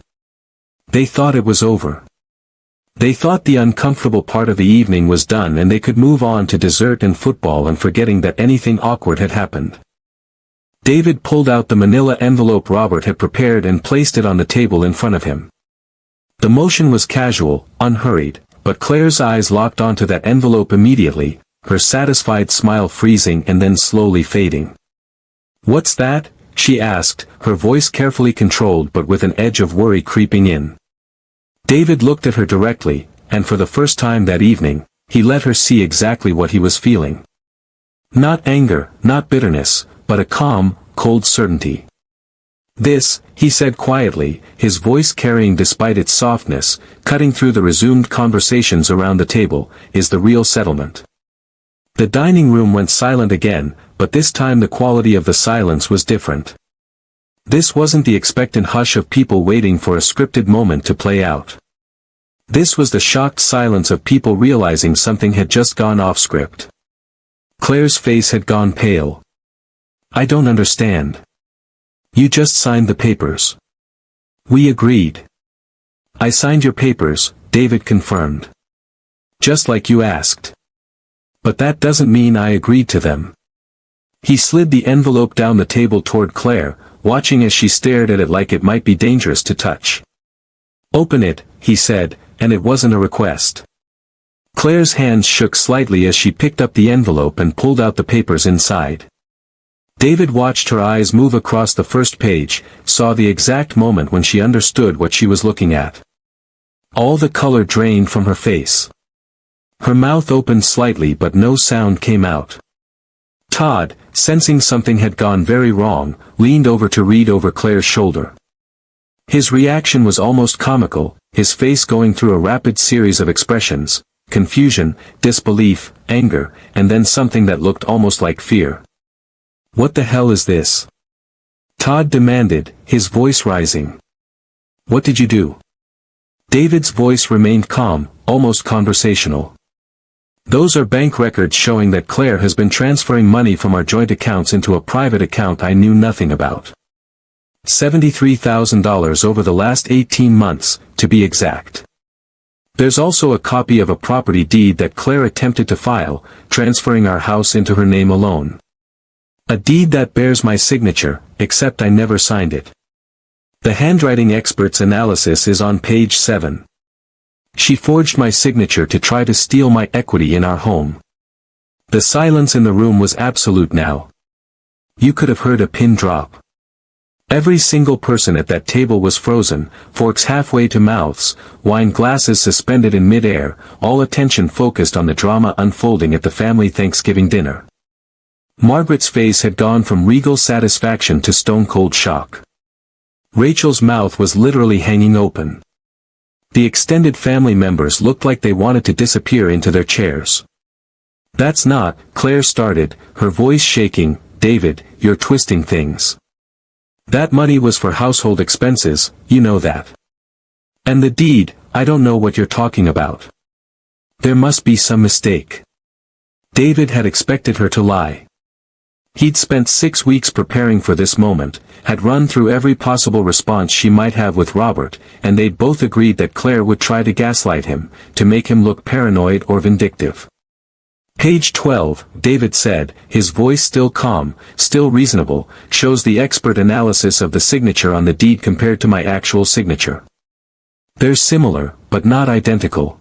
They thought it was over. They thought the uncomfortable part of the evening was done and they could move on to dessert and football and forgetting that anything awkward had happened. David pulled out the manila envelope Robert had prepared and placed it on the table in front of him. The motion was casual, unhurried, but Claire's eyes locked onto that envelope immediately, her satisfied smile freezing and then slowly fading. "What's that?" she asked, her voice carefully controlled but with an edge of worry creeping in. David looked at her directly, and for the first time that evening, he let her see exactly what he was feeling. Not anger, not bitterness, but a calm, cold certainty. "This," he said quietly, his voice carrying despite its softness, cutting through the resumed conversations around the table, "is the real settlement." The dining room went silent again, but this time the quality of the silence was different. This wasn't the expectant hush of people waiting for a scripted moment to play out. This was the shocked silence of people realizing something had just gone off script. Claire's face had gone pale. "I don't understand. You just signed the papers." "We agreed." "I signed your papers," David confirmed. "Just like you asked. But that doesn't mean I agreed to them." He slid the envelope down the table toward Claire, watching as she stared at it like it might be dangerous to touch. "Open it," he said, and it wasn't a request. Claire's hands shook slightly as she picked up the envelope and pulled out the papers inside. David watched her eyes move across the first page, saw the exact moment when she understood what she was looking at. All the color drained from her face. Her mouth opened slightly but no sound came out. Todd, sensing something had gone very wrong, leaned over to read over Claire's shoulder. His reaction was almost comical, his face going through a rapid series of expressions, confusion, disbelief, anger, and then something that looked almost like fear. "What the hell is this?" Todd demanded, his voice rising. "What did you do?" David's voice remained calm, almost conversational. "Those are bank records showing that Claire has been transferring money from our joint accounts into a private account I knew nothing about. $73,000 over the last 18 months, to be exact. There's also a copy of a property deed that Claire attempted to file, transferring our house into her name alone. A deed that bears my signature, except I never signed it. The handwriting expert's analysis is on page 7. She forged my signature to try to steal my equity in our home." The silence in the room was absolute now. You could have heard a pin drop. Every single person at that table was frozen, forks halfway to mouths, wine glasses suspended in mid-air, all attention focused on the drama unfolding at the family Thanksgiving dinner. Margaret's face had gone from regal satisfaction to stone-cold shock. Rachel's mouth was literally hanging open. The extended family members looked like they wanted to disappear into their chairs. "That's not," Claire started, her voice shaking, "David, you're twisting things. That money was for household expenses, you know that. And the deed, I don't know what you're talking about." There must be some mistake. David had expected her to lie. He'd spent 6 weeks preparing for this moment, had run through every possible response she might have with Robert, and they'd both agreed that Claire would try to gaslight him, to make him look paranoid or vindictive. Page 12, David said, his voice still calm, still reasonable, shows the expert analysis of the signature on the deed compared to my actual signature. They're similar, but not identical.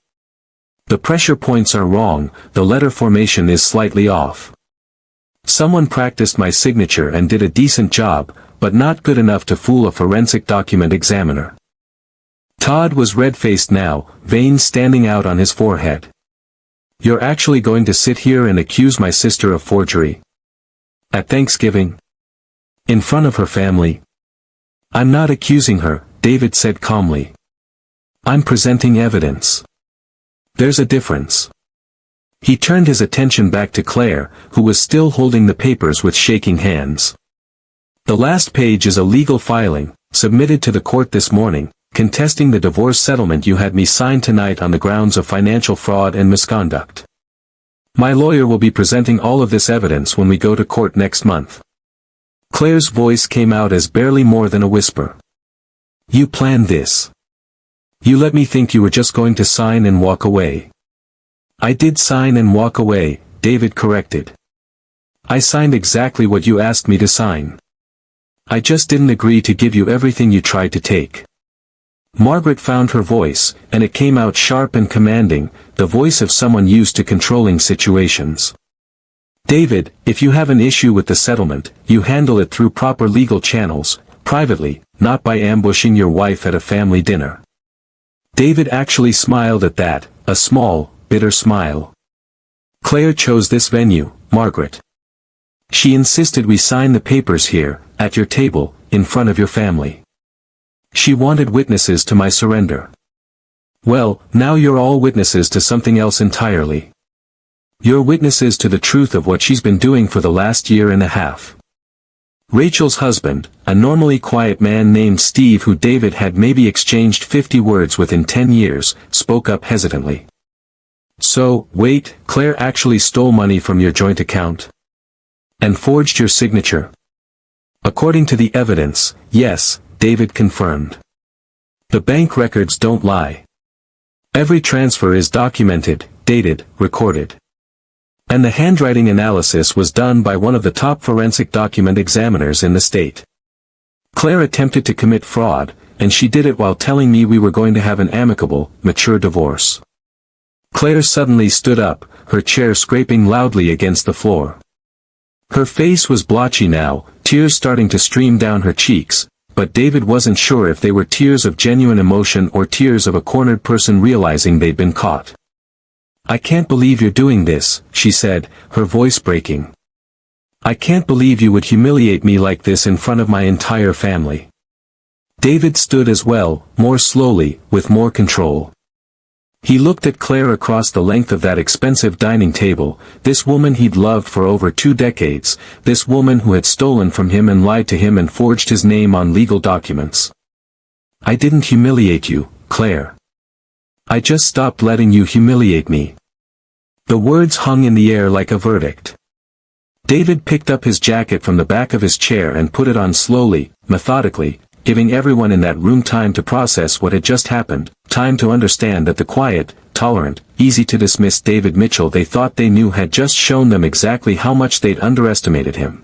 The pressure points are wrong, the letter formation is slightly off. Someone practiced my signature and did a decent job, but not good enough to fool a forensic document examiner. Todd was red-faced now, veins standing out on his forehead. You're actually going to sit here and accuse my sister of forgery? At Thanksgiving? In front of her family? I'm not accusing her, David said calmly. I'm presenting evidence. There's a difference. He turned his attention back to Claire, who was still holding the papers with shaking hands. The last page is a legal filing, submitted to the court this morning, contesting the divorce settlement you had me sign tonight on the grounds of financial fraud and misconduct. My lawyer will be presenting all of this evidence when we go to court next month. Claire's voice came out as barely more than a whisper. You planned this. You let me think you were just going to sign and walk away. I did sign and walk away, David corrected. I signed exactly what you asked me to sign. I just didn't agree to give you everything you tried to take. Margaret found her voice, and it came out sharp and commanding, the voice of someone used to controlling situations. David, if you have an issue with the settlement, you handle it through proper legal channels, privately, not by ambushing your wife at a family dinner. David actually smiled at that, a small, bitter smile. Claire chose this venue, Margaret. She insisted we sign the papers here, at your table, in front of your family. She wanted witnesses to my surrender. Well, now you're all witnesses to something else entirely. You're witnesses to the truth of what she's been doing for the last year and a half. Rachel's husband, a normally quiet man named Steve who David had maybe exchanged 50 words with in 10 years, spoke up hesitantly. So, wait, Claire actually stole money from your joint account? And forged your signature? According to the evidence, yes, David confirmed. The bank records don't lie. Every transfer is documented, dated, recorded. And the handwriting analysis was done by one of the top forensic document examiners in the state. Claire attempted to commit fraud, and she did it while telling me we were going to have an amicable, mature divorce. Claire suddenly stood up, her chair scraping loudly against the floor. Her face was blotchy now, tears starting to stream down her cheeks, but David wasn't sure if they were tears of genuine emotion or tears of a cornered person realizing they'd been caught. I can't believe you're doing this, she said, her voice breaking. I can't believe you would humiliate me like this in front of my entire family. David stood as well, more slowly, with more control. He looked at Claire across the length of that expensive dining table, this woman he'd loved for over 2 decades, this woman who had stolen from him and lied to him and forged his name on legal documents. I didn't humiliate you, Claire. I just stopped letting you humiliate me. The words hung in the air like a verdict. David picked up his jacket from the back of his chair and put it on slowly, methodically, giving everyone in that room time to process what had just happened, time to understand that the quiet, tolerant, easy-to-dismiss David Mitchell they thought they knew had just shown them exactly how much they'd underestimated him.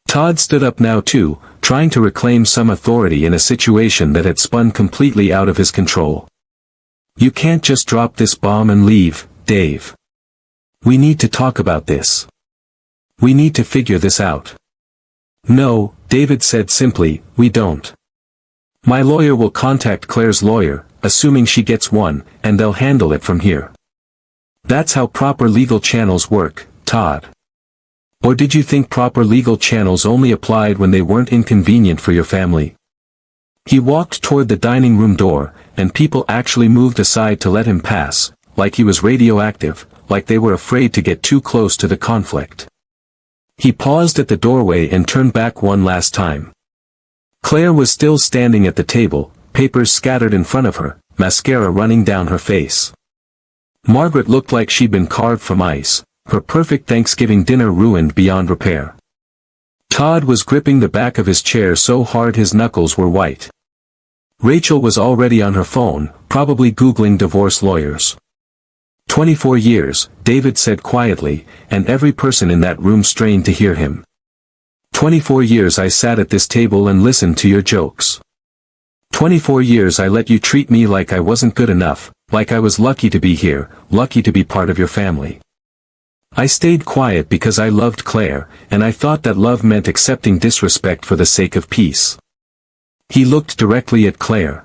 Todd stood up now too, trying to reclaim some authority in a situation that had spun completely out of his control. You can't just drop this bomb and leave, Dave. We need to talk about this. We need to figure this out. No, David said simply, we don't. My lawyer will contact Claire's lawyer, assuming she gets one, and they'll handle it from here. That's how proper legal channels work, Todd. Or did you think proper legal channels only applied when they weren't inconvenient for your family? He walked toward the dining room door, and people actually moved aside to let him pass, like he was radioactive, like they were afraid to get too close to the conflict. He paused at the doorway and turned back one last time. Claire was still standing at the table, papers scattered in front of her, mascara running down her face. Margaret looked like she'd been carved from ice, her perfect Thanksgiving dinner ruined beyond repair. Todd was gripping the back of his chair so hard his knuckles were white. Rachel was already on her phone, probably Googling divorce lawyers. 24 years, David said quietly, and every person in that room strained to hear him. 24 years I sat at this table and listened to your jokes. 24 years I let you treat me like I wasn't good enough, like I was lucky to be here, lucky to be part of your family. I stayed quiet because I loved Claire, and I thought that love meant accepting disrespect for the sake of peace. He looked directly at Claire.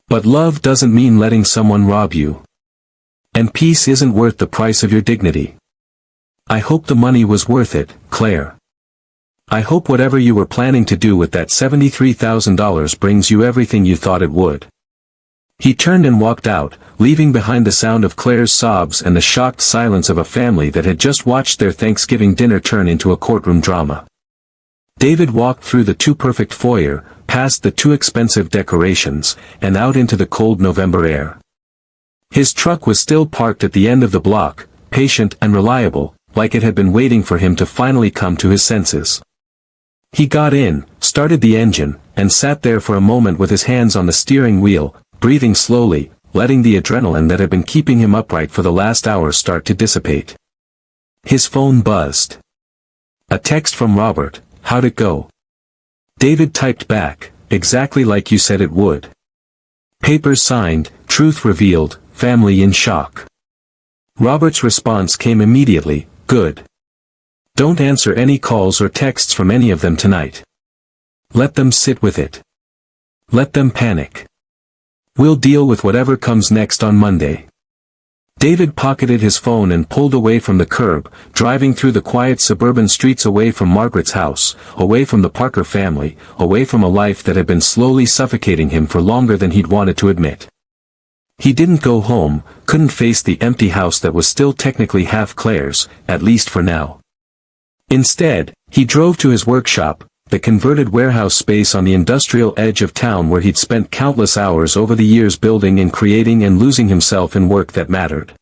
But love doesn't mean letting someone rob you. And peace isn't worth the price of your dignity. I hope the money was worth it, Claire. I hope whatever you were planning to do with that $73,000 brings you everything you thought it would. He turned and walked out, leaving behind the sound of Claire's sobs and the shocked silence of a family that had just watched their Thanksgiving dinner turn into a courtroom drama. David walked through the too-perfect foyer, past the too-expensive decorations, and out into the cold November air. His truck was still parked at the end of the block, patient and reliable, like it had been waiting for him to finally come to his senses. He got in, started the engine, and sat there for a moment with his hands on the steering wheel, breathing slowly, letting the adrenaline that had been keeping him upright for the last hour start to dissipate. His phone buzzed. A text from Robert. How'd it go? David typed back, exactly like you said it would. Papers signed, truth revealed, family in shock. Robert's response came immediately, good. Don't answer any calls or texts from any of them tonight. Let them sit with it. Let them panic. We'll deal with whatever comes next on Monday. David pocketed his phone and pulled away from the curb, driving through the quiet suburban streets away from Margaret's house, away from the Parker family, away from a life that had been slowly suffocating him for longer than he'd wanted to admit. He didn't go home, couldn't face the empty house that was still technically half Claire's, at least for now. Instead, he drove to his workshop, the converted warehouse space on the industrial edge of town where he'd spent countless hours over the years building and creating and losing himself in work that mattered.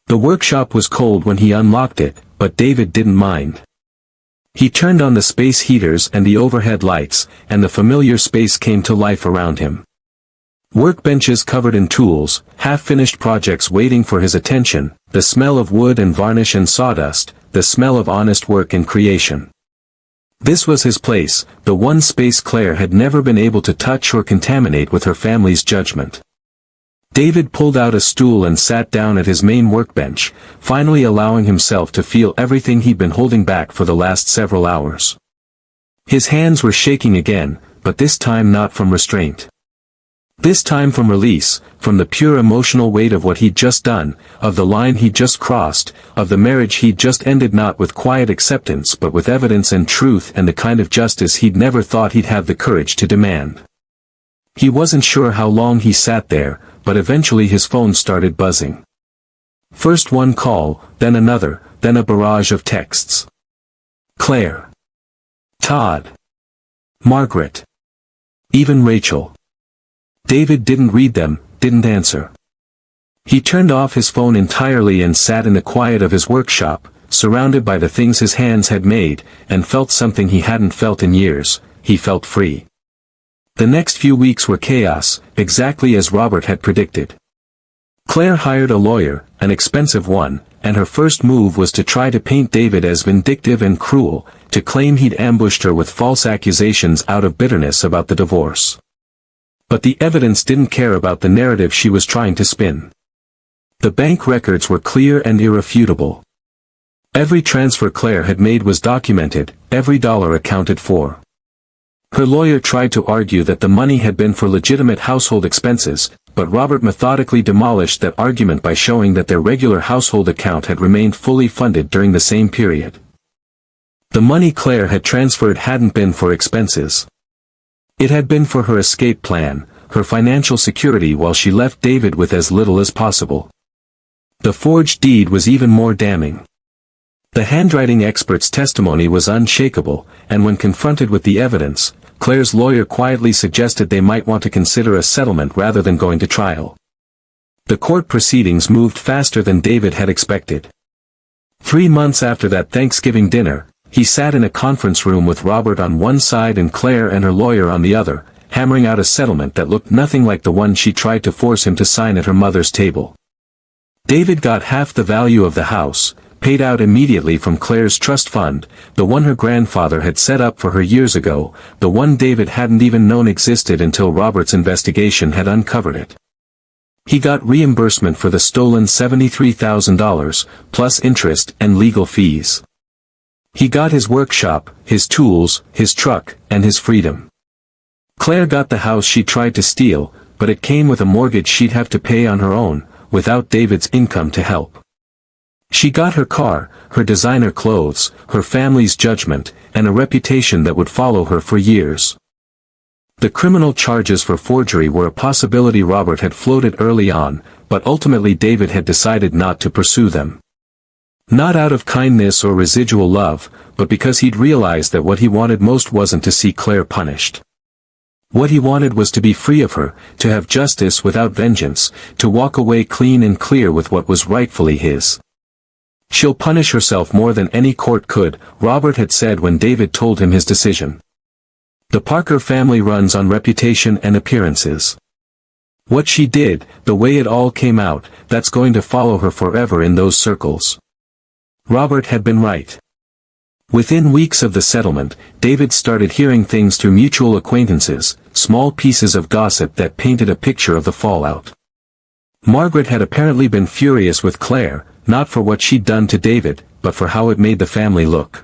The workshop was cold when he unlocked it, but David didn't mind. He turned on the space heaters and the overhead lights, and the familiar space came to life around him. Workbenches covered in tools, half-finished projects waiting for his attention, the smell of wood and varnish and sawdust, the smell of honest work and creation. This was his place, the one space Claire had never been able to touch or contaminate with her family's judgment. David pulled out a stool and sat down at his main workbench, finally allowing himself to feel everything he'd been holding back for the last several hours. His hands were shaking again, but this time not from restraint. This time from release, from the pure emotional weight of what he'd just done, of the line he'd just crossed, of the marriage he'd just ended not with quiet acceptance but with evidence and truth and the kind of justice he'd never thought he'd have the courage to demand. He wasn't sure how long he sat there, but eventually his phone started buzzing. First one call, then another, then a barrage of texts. Claire. Todd. Margaret. Even Rachel. David didn't read them, didn't answer. He turned off his phone entirely and sat in the quiet of his workshop, surrounded by the things his hands had made, and felt something he hadn't felt in years. He felt free. The next few weeks were chaos, exactly as Robert had predicted. Claire hired a lawyer, an expensive one, and her first move was to try to paint David as vindictive and cruel, to claim he'd ambushed her with false accusations out of bitterness about the divorce. But the evidence didn't care about the narrative she was trying to spin. The bank records were clear and irrefutable. Every transfer Claire had made was documented, every dollar accounted for. Her lawyer tried to argue that the money had been for legitimate household expenses, but Robert methodically demolished that argument by showing that their regular household account had remained fully funded during the same period. The money Claire had transferred hadn't been for expenses. It had been for her escape plan, her financial security while she left David with as little as possible. The forged deed was even more damning. The handwriting expert's testimony was unshakable, and when confronted with the evidence, Claire's lawyer quietly suggested they might want to consider a settlement rather than going to trial. The court proceedings moved faster than David had expected. 3 months after that Thanksgiving dinner, he sat in a conference room with Robert on one side and Claire and her lawyer on the other, hammering out a settlement that looked nothing like the one she tried to force him to sign at her mother's table. David got half the value of the house, paid out immediately from Claire's trust fund, the one her grandfather had set up for her years ago, the one David hadn't even known existed until Robert's investigation had uncovered it. He got reimbursement for the stolen $73,000, plus interest and legal fees. He got his workshop, his tools, his truck, and his freedom. Claire got the house she tried to steal, but it came with a mortgage she'd have to pay on her own, without David's income to help. She got her car, her designer clothes, her family's judgment, and a reputation that would follow her for years. The criminal charges for forgery were a possibility Robert had floated early on, but ultimately David had decided not to pursue them. Not out of kindness or residual love, but because he'd realized that what he wanted most wasn't to see Claire punished. What he wanted was to be free of her, to have justice without vengeance, to walk away clean and clear with what was rightfully his. "She'll punish herself more than any court could," Robert had said when David told him his decision. "The Parker family runs on reputation and appearances. What she did, the way it all came out, that's going to follow her forever in those circles." Robert had been right. Within weeks of the settlement, David started hearing things through mutual acquaintances, small pieces of gossip that painted a picture of the fallout. Margaret had apparently been furious with Claire, not for what she'd done to David, but for how it made the family look.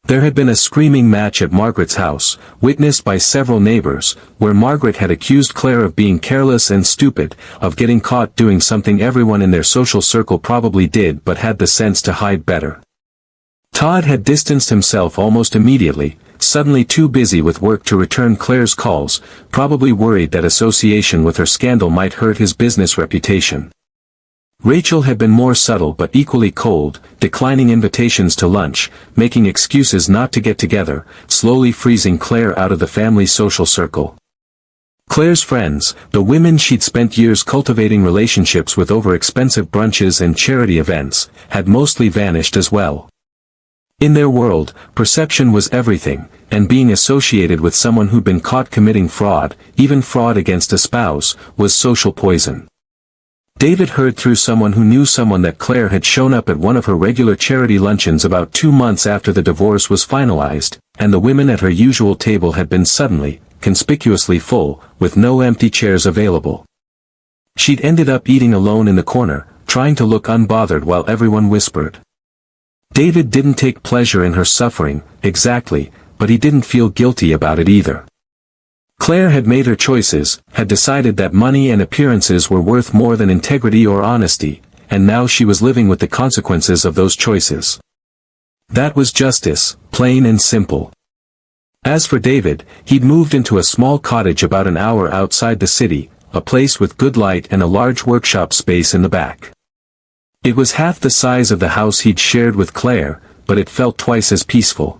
There had been a screaming match at Margaret's house, witnessed by several neighbors, where Margaret had accused Claire of being careless and stupid, of getting caught doing something everyone in their social circle probably did but had the sense to hide better. Todd had distanced himself almost immediately, suddenly too busy with work to return Claire's calls, probably worried that association with her scandal might hurt his business reputation. Rachel had been more subtle but equally cold, declining invitations to lunch, making excuses not to get together, slowly freezing Claire out of the family social circle. Claire's friends, the women she'd spent years cultivating relationships with over expensive brunches and charity events, had mostly vanished as well. In their world, perception was everything, and being associated with someone who'd been caught committing fraud, even fraud against a spouse, was social poison. David heard through someone who knew someone that Claire had shown up at one of her regular charity luncheons about 2 months after the divorce was finalized, and the women at her usual table had been suddenly, conspicuously full, with no empty chairs available. She'd ended up eating alone in the corner, trying to look unbothered while everyone whispered. David didn't take pleasure in her suffering, exactly, but he didn't feel guilty about it either. Claire had made her choices, had decided that money and appearances were worth more than integrity or honesty, and now she was living with the consequences of those choices. That was justice, plain and simple. As for David, he'd moved into a small cottage about an hour outside the city, a place with good light and a large workshop space in the back. It was half the size of the house he'd shared with Claire, but it felt twice as peaceful.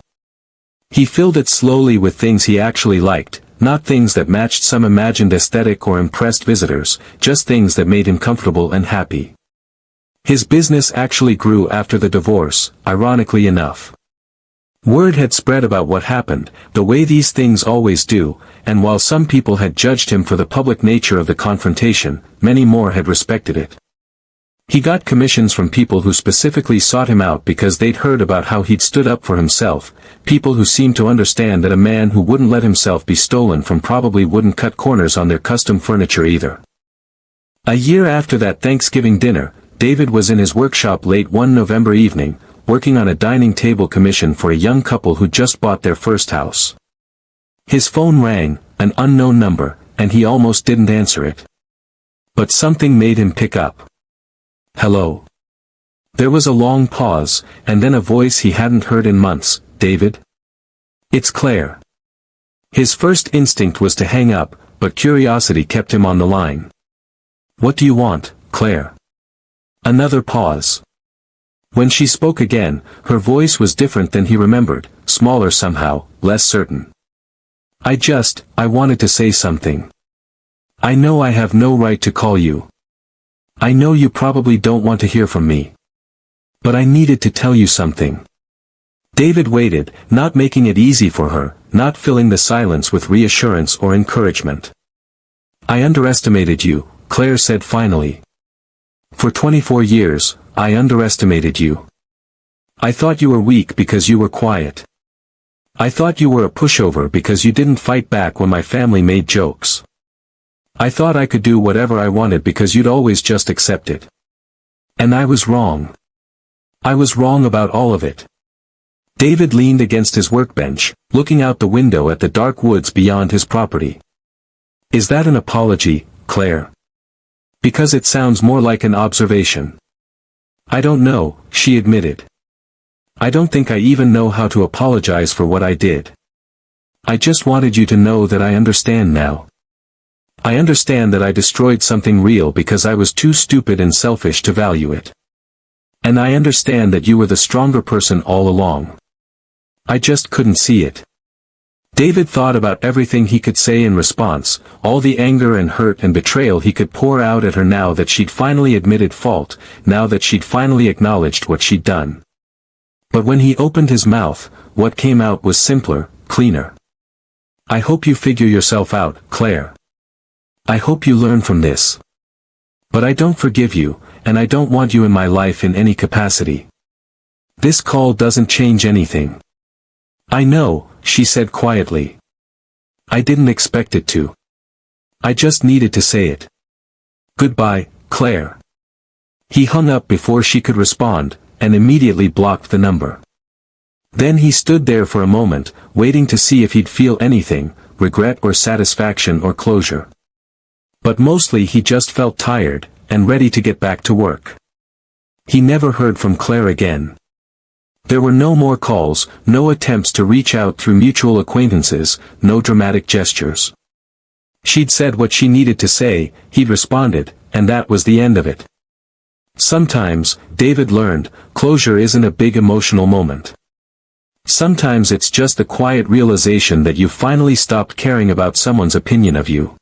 He filled it slowly with things he actually liked, not things that matched some imagined aesthetic or impressed visitors, just things that made him comfortable and happy. His business actually grew after the divorce, ironically enough. Word had spread about what happened, the way these things always do, and while some people had judged him for the public nature of the confrontation, many more had respected it. He got commissions from people who specifically sought him out because they'd heard about how he'd stood up for himself, people who seemed to understand that a man who wouldn't let himself be stolen from probably wouldn't cut corners on their custom furniture either. A year after that Thanksgiving dinner, David was in his workshop late one November evening, working on a dining table commission for a young couple who just bought their first house. His phone rang, an unknown number, and he almost didn't answer it. But something made him pick up. "Hello." There was a long pause, and then a voice he hadn't heard in months. "David? It's Claire." His first instinct was to hang up, but curiosity kept him on the line. "What do you want, Claire?" Another pause. When she spoke again, her voice was different than he remembered, smaller somehow, less certain. I wanted to say something. I know I have no right to call you. I know you probably don't want to hear from me. But I needed to tell you something. David waited, not making it easy for her, not filling the silence with reassurance or encouragement. I underestimated you, Claire said finally. For 24 years, I underestimated you. I thought you were weak because you were quiet. I thought you were a pushover because you didn't fight back when my family made jokes. I thought I could do whatever I wanted because you'd always just accept it. And I was wrong. I was wrong about all of it. David leaned against his workbench, looking out the window at the dark woods beyond his property. Is that an apology, Claire? Because it sounds more like an observation. I don't know, she admitted. I don't think I even know how to apologize for what I did. I just wanted you to know that I understand now. I understand that I destroyed something real because I was too stupid and selfish to value it. And I understand that you were the stronger person all along. I just couldn't see it. David thought about everything he could say in response, all the anger and hurt and betrayal he could pour out at her now that she'd finally admitted fault, now that she'd finally acknowledged what she'd done. But when he opened his mouth, what came out was simpler, cleaner. I hope you figure yourself out, Claire. I hope you learn from this. But I don't forgive you, and I don't want you in my life in any capacity. This call doesn't change anything. I know, she said quietly. I didn't expect it to. I just needed to say it. Goodbye, Claire. He hung up before she could respond, and immediately blocked the number. Then he stood there for a moment, waiting to see if he'd feel anything, regret or satisfaction or closure. But mostly he just felt tired, and ready to get back to work. He never heard from Claire again. There were no more calls, no attempts to reach out through mutual acquaintances, no dramatic gestures. She'd said what she needed to say, he'd responded, and that was the end of it. Sometimes, David learned, closure isn't a big emotional moment. Sometimes it's just the quiet realization that you finally stopped caring about someone's opinion of you.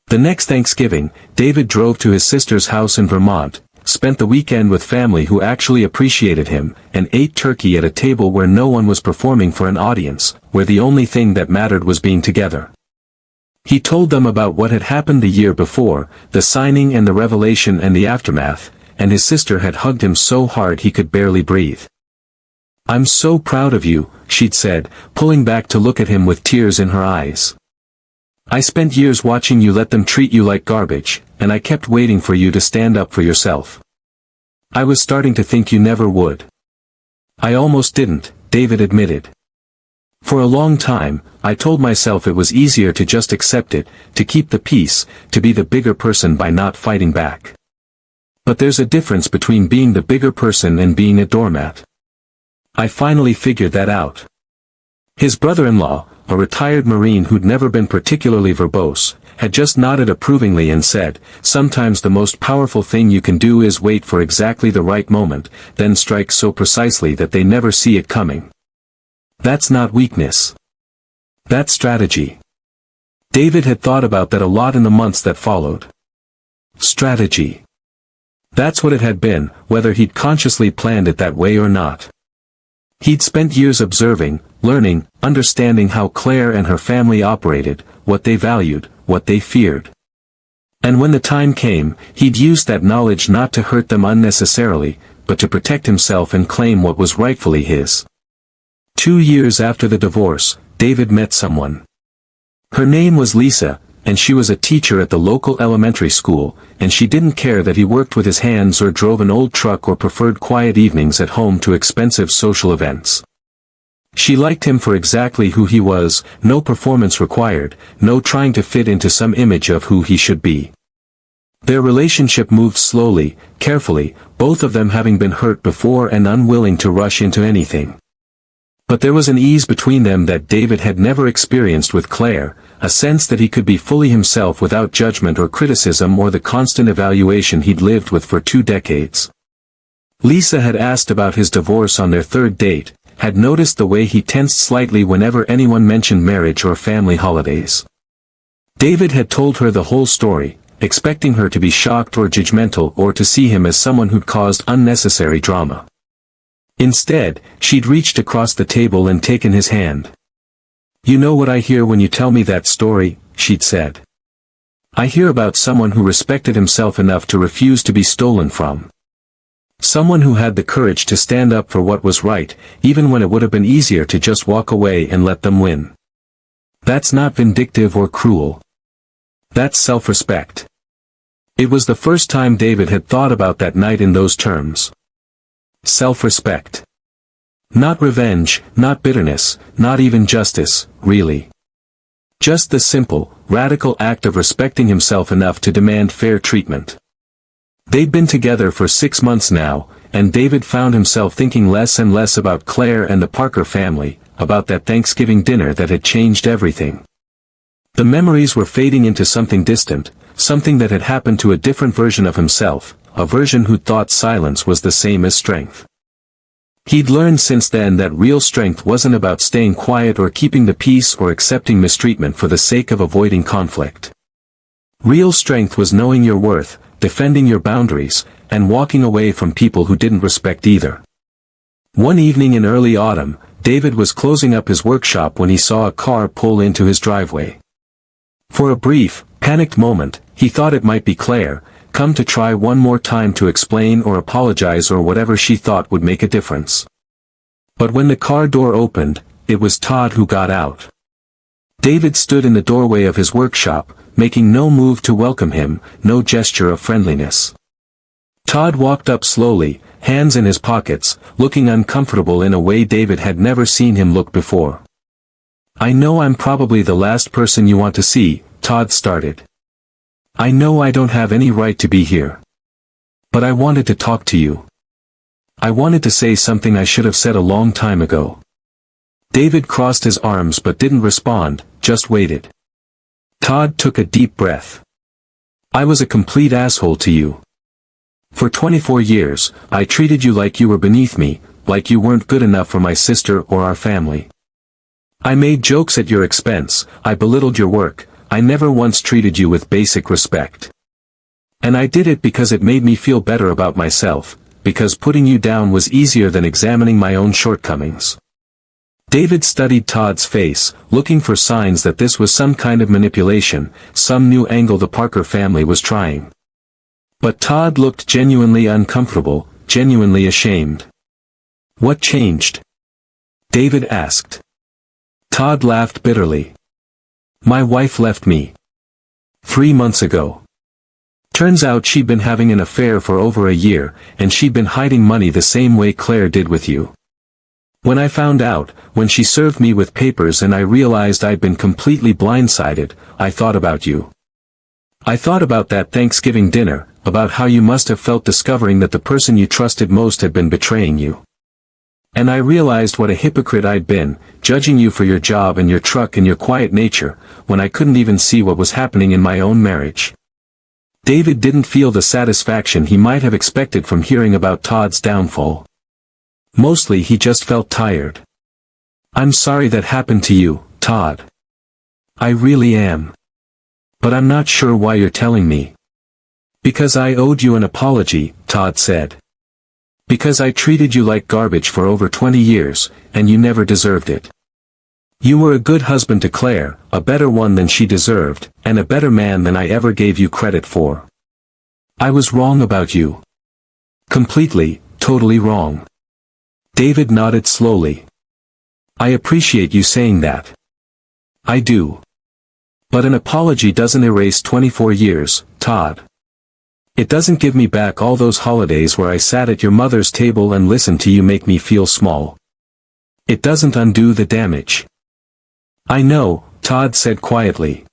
The next Thanksgiving, David drove to his sister's house in Vermont, spent the weekend with family who actually appreciated him, and ate turkey at a table where no one was performing for an audience, where the only thing that mattered was being together. He told them about what had happened the year before, the signing and the revelation and the aftermath, and his sister had hugged him so hard he could barely breathe. I'm so proud of you, she'd said, pulling back to look at him with tears in her eyes. I spent years watching you let them treat you like garbage, and I kept waiting for you to stand up for yourself. I was starting to think you never would. I almost didn't, David admitted. For a long time, I told myself it was easier to just accept it, to keep the peace, to be the bigger person by not fighting back. But there's a difference between being the bigger person and being a doormat. I finally figured that out. His brother-in-law, a retired Marine who'd never been particularly verbose, had just nodded approvingly and said, sometimes the most powerful thing you can do is wait for exactly the right moment, then strike so precisely that they never see it coming. That's not weakness. That's strategy. David had thought about that a lot in the months that followed. Strategy. That's what it had been, whether he'd consciously planned it that way or not. He'd spent years observing, learning, understanding how Claire and her family operated, what they valued, what they feared. And when the time came, he'd used that knowledge not to hurt them unnecessarily, but to protect himself and claim what was rightfully his. 2 years after the divorce, David met someone. Her name was Lisa, and she was a teacher at the local elementary school, and she didn't care that he worked with his hands or drove an old truck or preferred quiet evenings at home to expensive social events. She liked him for exactly who he was, no performance required, no trying to fit into some image of who he should be. Their relationship moved slowly, carefully, both of them having been hurt before and unwilling to rush into anything. But there was an ease between them that David had never experienced with Claire, a sense that he could be fully himself without judgment or criticism or the constant evaluation he'd lived with for 2 decades. Lisa had asked about his divorce on their 3rd date, had noticed the way he tensed slightly whenever anyone mentioned marriage or family holidays. David had told her the whole story, expecting her to be shocked or judgmental or to see him as someone who'd caused unnecessary drama. Instead, she'd reached across the table and taken his hand. "You know what I hear when you tell me that story," she'd said. "I hear about someone who respected himself enough to refuse to be stolen from. Someone who had the courage to stand up for what was right, even when it would have been easier to just walk away and let them win. That's not vindictive or cruel. That's self-respect." It was the first time David had thought about that night in those terms. Self-respect. Not revenge, not bitterness, not even justice, really. Just the simple, radical act of respecting himself enough to demand fair treatment. They'd been together for 6 months now, and David found himself thinking less and less about Claire and the Parker family, about that Thanksgiving dinner that had changed everything. The memories were fading into something distant, something that had happened to a different version of himself, a version who thought silence was the same as strength. He'd learned since then that real strength wasn't about staying quiet or keeping the peace or accepting mistreatment for the sake of avoiding conflict. Real strength was knowing your worth, defending your boundaries, and walking away from people who didn't respect either. One evening in early autumn, David was closing up his workshop when he saw a car pull into his driveway. For a brief, panicked moment, he thought it might be Claire, come to try one more time to explain or apologize or whatever she thought would make a difference. But when the car door opened, it was Todd who got out. David stood in the doorway of his workshop, making no move to welcome him, no gesture of friendliness. Todd walked up slowly, hands in his pockets, looking uncomfortable in a way David had never seen him look before. "I know I'm probably the last person you want to see," Todd started. "I know I don't have any right to be here. But I wanted to talk to you. I wanted to say something I should have said a long time ago." David crossed his arms but didn't respond, just waited. Todd took a deep breath. "I was a complete asshole to you. For 24 years, I treated you like you were beneath me, like you weren't good enough for my sister or our family. I made jokes at your expense, I belittled your work, I never once treated you with basic respect. And I did it because it made me feel better about myself, because putting you down was easier than examining my own shortcomings." David studied Todd's face, looking for signs that this was some kind of manipulation, some new angle the Parker family was trying. But Todd looked genuinely uncomfortable, genuinely ashamed. "What changed?" David asked. Todd laughed bitterly. "My wife left me 3 months ago. Turns out she'd been having an affair for over a year, and she'd been hiding money the same way Claire did with you. When I found out, when she served me with papers and I realized I'd been completely blindsided, I thought about you. I thought about that Thanksgiving dinner, about how you must have felt discovering that the person you trusted most had been betraying you. And I realized what a hypocrite I'd been, judging you for your job and your truck and your quiet nature, when I couldn't even see what was happening in my own marriage." David didn't feel the satisfaction he might have expected from hearing about Todd's downfall. Mostly he just felt tired. "I'm sorry that happened to you, Todd. I really am. But I'm not sure why you're telling me." "Because I owed you an apology," Todd said. "Because I treated you like garbage for over 20 years, and you never deserved it. You were a good husband to Claire, a better one than she deserved, and a better man than I ever gave you credit for. I was wrong about you. Completely, totally wrong." David nodded slowly. "I appreciate you saying that. I do. But an apology doesn't erase 24 years, Todd. It doesn't give me back all those holidays where I sat at your mother's table and listened to you make me feel small. It doesn't undo the damage." "I know," Todd said quietly.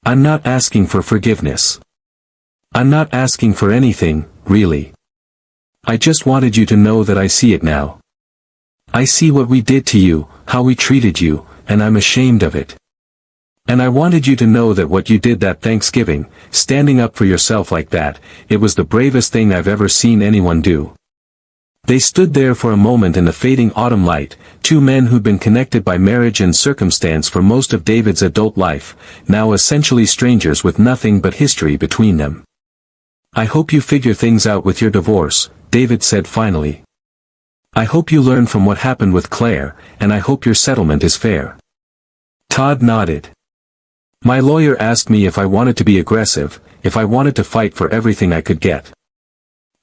"I'm not asking for forgiveness. I'm not asking for anything, really. I just wanted you to know that I see it now. I see what we did to you, how we treated you, and I'm ashamed of it. And I wanted you to know that what you did that Thanksgiving, standing up for yourself like that, it was the bravest thing I've ever seen anyone do." They stood there for a moment in the fading autumn light, two men who'd been connected by marriage and circumstance for most of David's adult life, now essentially strangers with nothing but history between them. "I hope you figure things out with your divorce," David said finally. "I hope you learn from what happened with Claire, and I hope your settlement is fair." Todd nodded. "My lawyer asked me if I wanted to be aggressive, if I wanted to fight for everything I could get.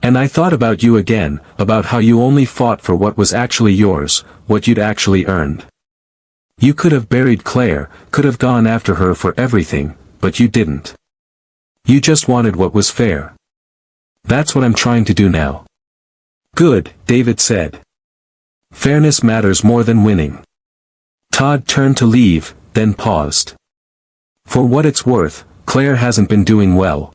And I thought about you again, about how you only fought for what was actually yours, what you'd actually earned. You could have buried Claire, could have gone after her for everything, but you didn't. You just wanted what was fair. That's what I'm trying to do now." "Good," David said. "Fairness matters more than winning." Todd turned to leave, then paused. "For what it's worth, Claire hasn't been doing well.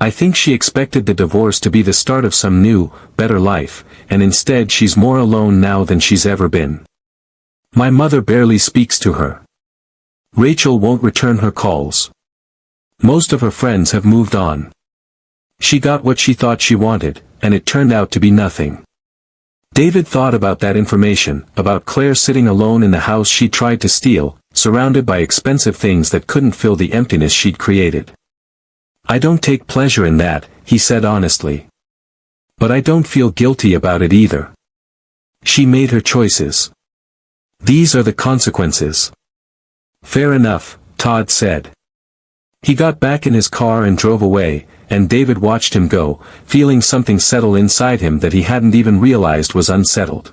I think she expected the divorce to be the start of some new, better life, and instead she's more alone now than she's ever been. My mother barely speaks to her. Rachel won't return her calls. Most of her friends have moved on. She got what she thought she wanted, and it turned out to be nothing." David thought about that information, about Claire sitting alone in the house she tried to steal, surrounded by expensive things that couldn't fill the emptiness she'd created. "I don't take pleasure in that," he said honestly. "But I don't feel guilty about it either. She made her choices. These are the consequences." "Fair enough," Todd said. He got back in his car and drove away, and David watched him go, feeling something settle inside him that he hadn't even realized was unsettled.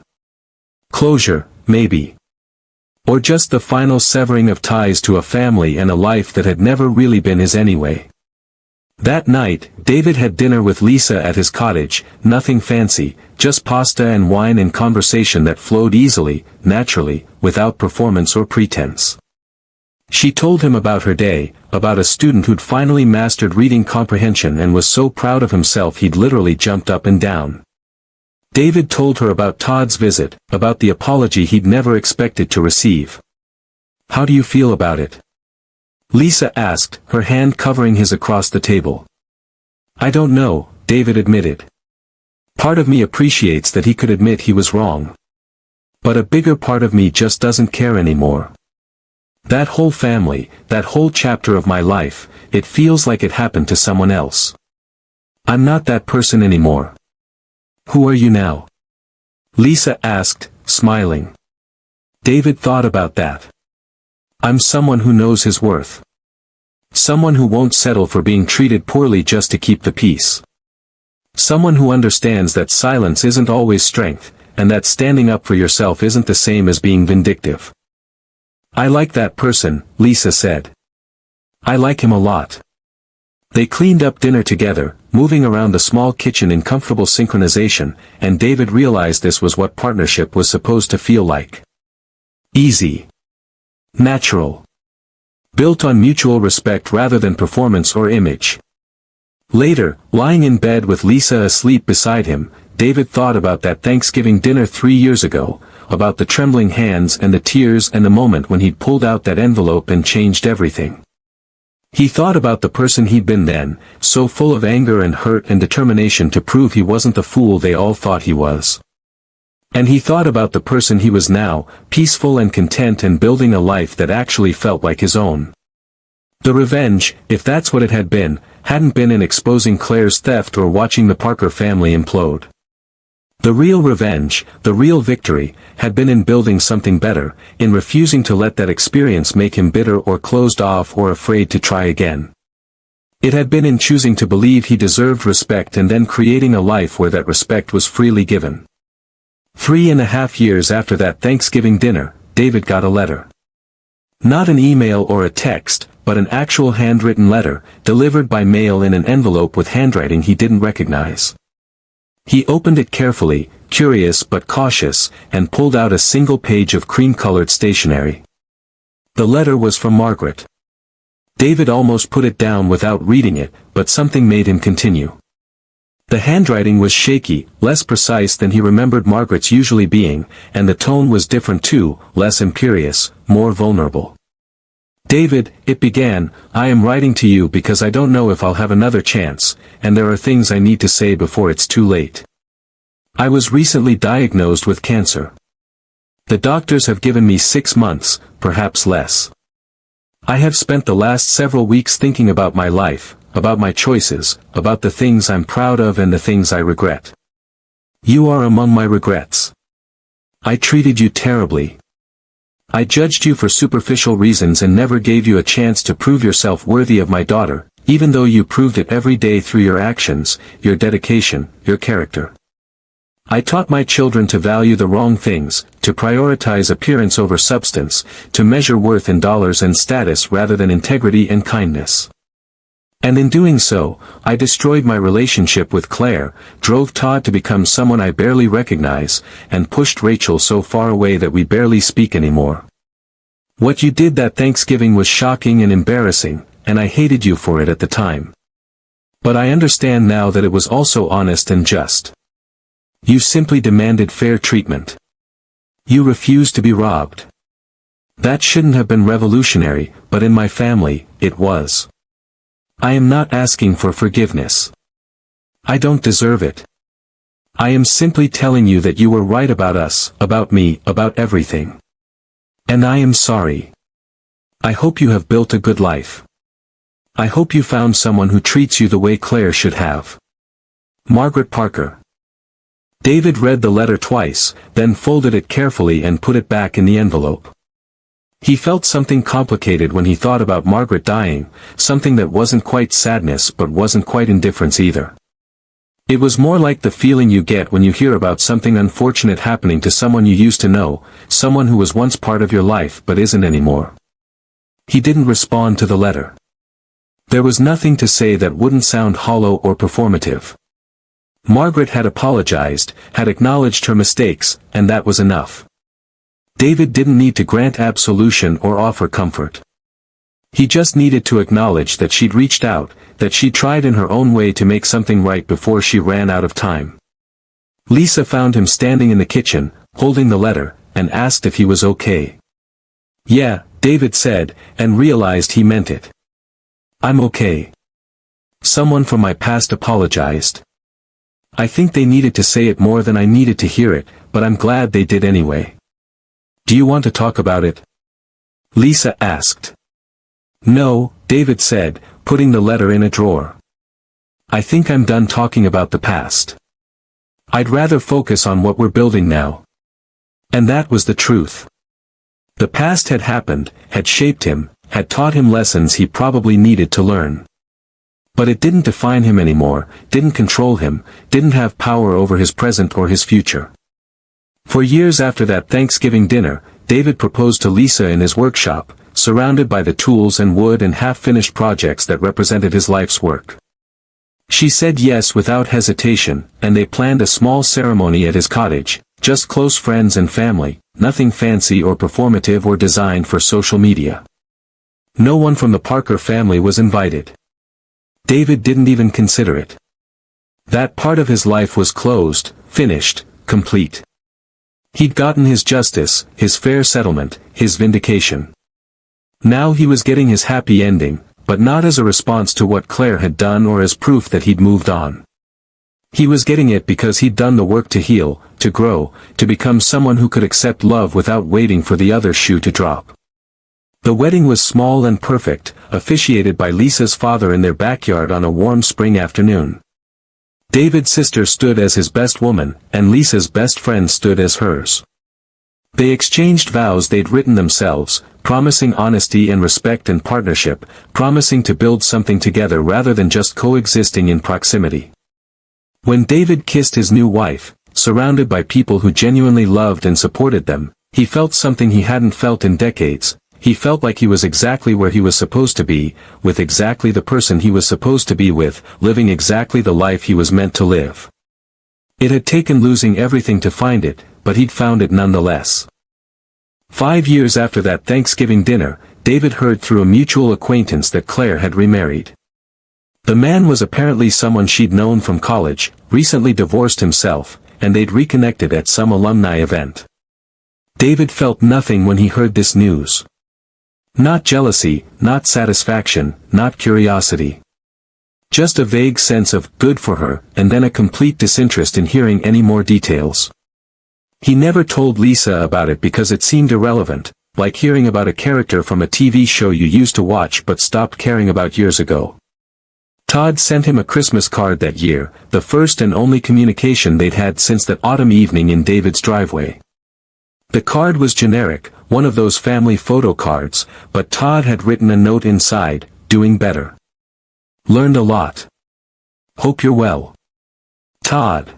Closure, maybe. Or just the final severing of ties to a family and a life that had never really been his anyway. That night, David had dinner with Lisa at his cottage, nothing fancy, just pasta and wine and conversation that flowed easily, naturally, without performance or pretense. She told him about her day, about a student who'd finally mastered reading comprehension and was so proud of himself he'd literally jumped up and down. David told her about Todd's visit, about the apology he'd never expected to receive. "How do you feel about it?" Lisa asked, her hand covering his across the table. "I don't know," David admitted. "Part of me appreciates that he could admit he was wrong. But a bigger part of me just doesn't care anymore. That whole family, that whole chapter of my life, it feels like it happened to someone else. I'm not that person anymore." "Who are you now?" Lisa asked, smiling. David thought about that. "I'm someone who knows his worth. Someone who won't settle for being treated poorly just to keep the peace. Someone who understands that silence isn't always strength, and that standing up for yourself isn't the same as being vindictive." "I like that person," Lisa said. "I like him a lot." They cleaned up dinner together, moving around the small kitchen in comfortable synchronization, and David realized this was what partnership was supposed to feel like. Easy. Natural. Built on mutual respect rather than performance or image. Later, lying in bed with Lisa asleep beside him, David thought about that Thanksgiving dinner 3 years ago, about the trembling hands and the tears and the moment when he'd pulled out that envelope and changed everything. He thought about the person he'd been then, so full of anger and hurt and determination to prove he wasn't the fool they all thought he was. And he thought about the person he was now, peaceful and content and building a life that actually felt like his own. The revenge, if that's what it had been, hadn't been in exposing Claire's theft or watching the Parker family implode. The real revenge, the real victory, had been in building something better, in refusing to let that experience make him bitter or closed off or afraid to try again. It had been in choosing to believe he deserved respect and then creating a life where that respect was freely given. 3.5 years after that Thanksgiving dinner, David got a letter. Not an email or a text, but an actual handwritten letter, delivered by mail in an envelope with handwriting he didn't recognize. He opened it carefully, curious but cautious, and pulled out a single page of cream-colored stationery. The letter was from Margaret. David almost put it down without reading it, but something made him continue. The handwriting was shaky, less precise than he remembered Margaret's usually being, and the tone was different too, less imperious, more vulnerable. "David," it began, "I am writing to you because I don't know if I'll have another chance, and there are things I need to say before it's too late. I was recently diagnosed with cancer. The doctors have given me 6 months, perhaps less. I have spent the last several weeks thinking about my life, about my choices, about the things I'm proud of and the things I regret. You are among my regrets. I treated you terribly. I judged you for superficial reasons and never gave you a chance to prove yourself worthy of my daughter, even though you proved it every day through your actions, your dedication, your character. I taught my children to value the wrong things, to prioritize appearance over substance, to measure worth in dollars and status rather than integrity and kindness. And in doing so, I destroyed my relationship with Claire, drove Todd to become someone I barely recognize, and pushed Rachel so far away that we barely speak anymore. What you did that Thanksgiving was shocking and embarrassing, and I hated you for it at the time. But I understand now that it was also honest and just. You simply demanded fair treatment. You refused to be robbed. That shouldn't have been revolutionary, but in my family, it was. I am not asking for forgiveness. I don't deserve it. I am simply telling you that you were right about us, about me, about everything. And I am sorry. I hope you have built a good life. I hope you found someone who treats you the way Claire should have. Margaret Parker. David read the letter twice, then folded it carefully and put it back in the envelope. He felt something complicated when he thought about Margaret dying, something that wasn't quite sadness but wasn't quite indifference either. It was more like the feeling you get when you hear about something unfortunate happening to someone you used to know, someone who was once part of your life but isn't anymore. He didn't respond to the letter. There was nothing to say that wouldn't sound hollow or performative. Margaret had apologized, had acknowledged her mistakes, and that was enough. David didn't need to grant absolution or offer comfort. He just needed to acknowledge that she'd reached out, that she tried in her own way to make something right before she ran out of time. Lisa found him standing in the kitchen, holding the letter, and asked if he was okay. Yeah, David said, and realized he meant it. I'm okay. Someone from my past apologized. I think they needed to say it more than I needed to hear it, but I'm glad they did anyway. Do you want to talk about it? Lisa asked. No, David said, putting the letter in a drawer. I think I'm done talking about the past. I'd rather focus on what we're building now. And that was the truth. The past had happened, had shaped him, had taught him lessons he probably needed to learn. But it didn't define him anymore, didn't control him, didn't have power over his present or his future. For years after that Thanksgiving dinner, David proposed to Lisa in his workshop, surrounded by the tools and wood and half-finished projects that represented his life's work. She said yes without hesitation, and they planned a small ceremony at his cottage, just close friends and family, nothing fancy or performative or designed for social media. No one from the Parker family was invited. David didn't even consider it. That part of his life was closed, finished, complete. He'd gotten his justice, his fair settlement, his vindication. Now he was getting his happy ending, but not as a response to what Claire had done or as proof that he'd moved on. He was getting it because he'd done the work to heal, to grow, to become someone who could accept love without waiting for the other shoe to drop. The wedding was small and perfect, officiated by Lisa's father in their backyard on a warm spring afternoon. David's sister stood as his best woman, and Lisa's best friend stood as hers. They exchanged vows they'd written themselves, promising honesty and respect and partnership, promising to build something together rather than just coexisting in proximity. When David kissed his new wife, surrounded by people who genuinely loved and supported them, he felt something he hadn't felt in decades. He felt like he was exactly where he was supposed to be, with exactly the person he was supposed to be with, living exactly the life he was meant to live. It had taken losing everything to find it, but he'd found it nonetheless. 5 years after that Thanksgiving dinner, David heard through a mutual acquaintance that Claire had remarried. The man was apparently someone she'd known from college, recently divorced himself, and they'd reconnected at some alumni event. David felt nothing when he heard this news. Not jealousy, not satisfaction, not curiosity. Just a vague sense of good for her, and then a complete disinterest in hearing any more details. He never told Lisa about it because it seemed irrelevant, like hearing about a character from a TV show you used to watch but stopped caring about years ago. Todd sent him a Christmas card that year, the first and only communication they'd had since that autumn evening in David's driveway. The card was generic, one of those family photo cards, but Todd had written a note inside, doing better. Learned a lot. Hope you're well. Todd.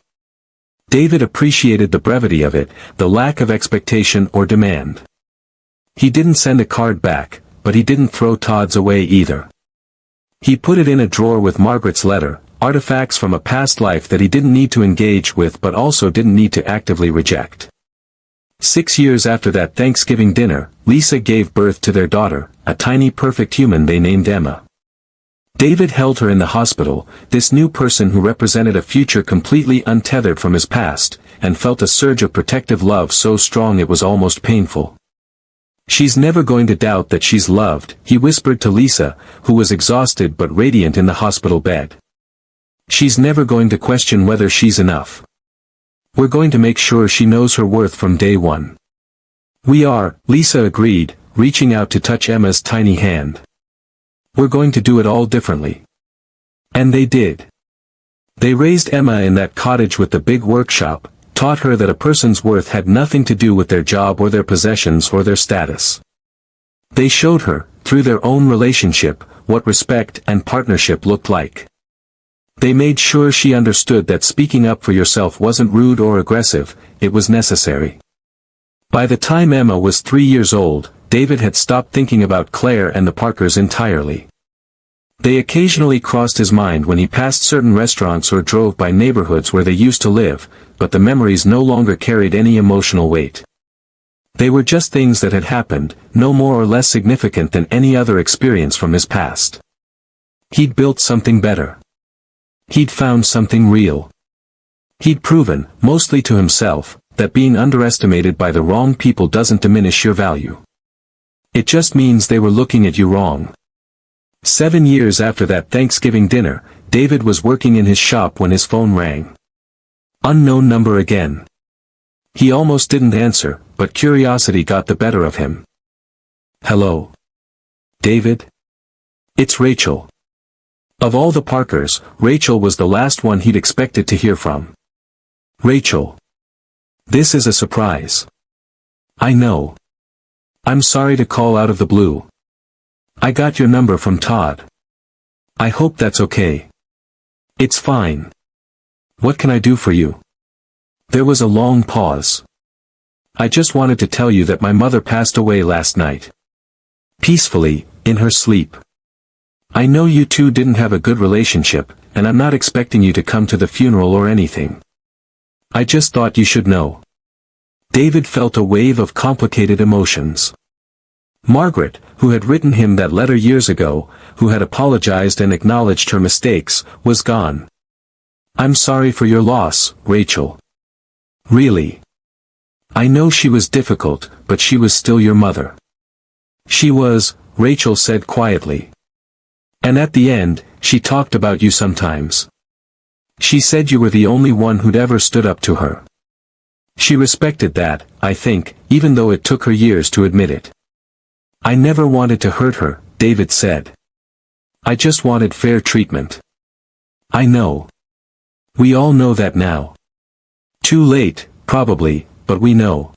David appreciated the brevity of it, the lack of expectation or demand. He didn't send a card back, but he didn't throw Todd's away either. He put it in a drawer with Margaret's letter, artifacts from a past life that he didn't need to engage with but also didn't need to actively reject. 6 years after that Thanksgiving dinner, Lisa gave birth to their daughter, a tiny perfect human they named Emma. David held her in the hospital, this new person who represented a future completely untethered from his past, and felt a surge of protective love so strong it was almost painful. "She's never going to doubt that she's loved," he whispered to Lisa, who was exhausted but radiant in the hospital bed. "She's never going to question whether she's enough. We're going to make sure she knows her worth from day one." "We are," Lisa agreed, reaching out to touch Emma's tiny hand. "We're going to do it all differently." And they did. They raised Emma in that cottage with the big workshop, taught her that a person's worth had nothing to do with their job or their possessions or their status. They showed her, through their own relationship, what respect and partnership looked like. They made sure she understood that speaking up for yourself wasn't rude or aggressive, it was necessary. By the time Emma was 3 years old, David had stopped thinking about Claire and the Parkers entirely. They occasionally crossed his mind when he passed certain restaurants or drove by neighborhoods where they used to live, but the memories no longer carried any emotional weight. They were just things that had happened, no more or less significant than any other experience from his past. He'd built something better. He'd found something real. He'd proven, mostly to himself, that being underestimated by the wrong people doesn't diminish your value. It just means they were looking at you wrong. 7 years after that Thanksgiving dinner, David was working in his shop when his phone rang. Unknown number again. He almost didn't answer, but curiosity got the better of him. "Hello? David? It's Rachel." Of all the Parkers, Rachel was the last one he'd expected to hear from. "Rachel. This is a surprise." "I know. I'm sorry to call out of the blue. I got your number from Todd. I hope that's okay." "It's fine. What can I do for you?" There was a long pause. "I just wanted to tell you that my mother passed away last night. Peacefully, in her sleep. I know you two didn't have a good relationship, and I'm not expecting you to come to the funeral or anything. I just thought you should know." David felt a wave of complicated emotions. Margaret, who had written him that letter years ago, who had apologized and acknowledged her mistakes, was gone. "I'm sorry for your loss, Rachel. Really. I know she was difficult, but she was still your mother." "She was," Rachel said quietly. "And at the end, she talked about you sometimes. She said you were the only one who'd ever stood up to her. She respected that, I think, even though it took her years to admit it." "I never wanted to hurt her," David said. "I just wanted fair treatment." "I know. We all know that now. Too late, probably, but we know."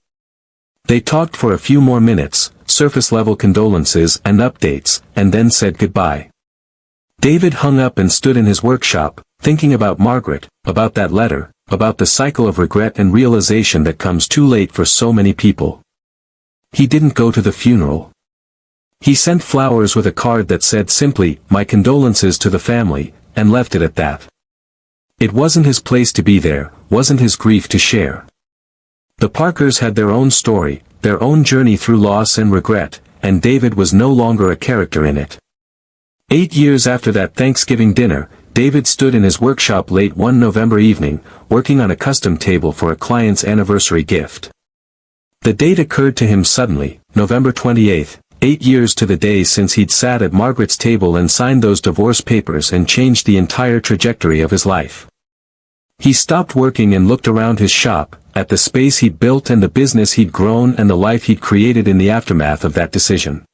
They talked for a few more minutes, surface-level condolences and updates, and then said goodbye. David hung up and stood in his workshop, thinking about Margaret, about that letter, about the cycle of regret and realization that comes too late for so many people. He didn't go to the funeral. He sent flowers with a card that said simply, "My condolences to the family," and left it at that. It wasn't his place to be there, wasn't his grief to share. The Parkers had their own story, their own journey through loss and regret, and David was no longer a character in it. 8 years after that Thanksgiving dinner, David stood in his workshop late one November evening, working on a custom table for a client's anniversary gift. The date occurred to him suddenly, November 28, 8 years to the day since he'd sat at Margaret's table and signed those divorce papers and changed the entire trajectory of his life. He stopped working and looked around his shop, at the space he'd built and the business he'd grown and the life he'd created in the aftermath of that decision.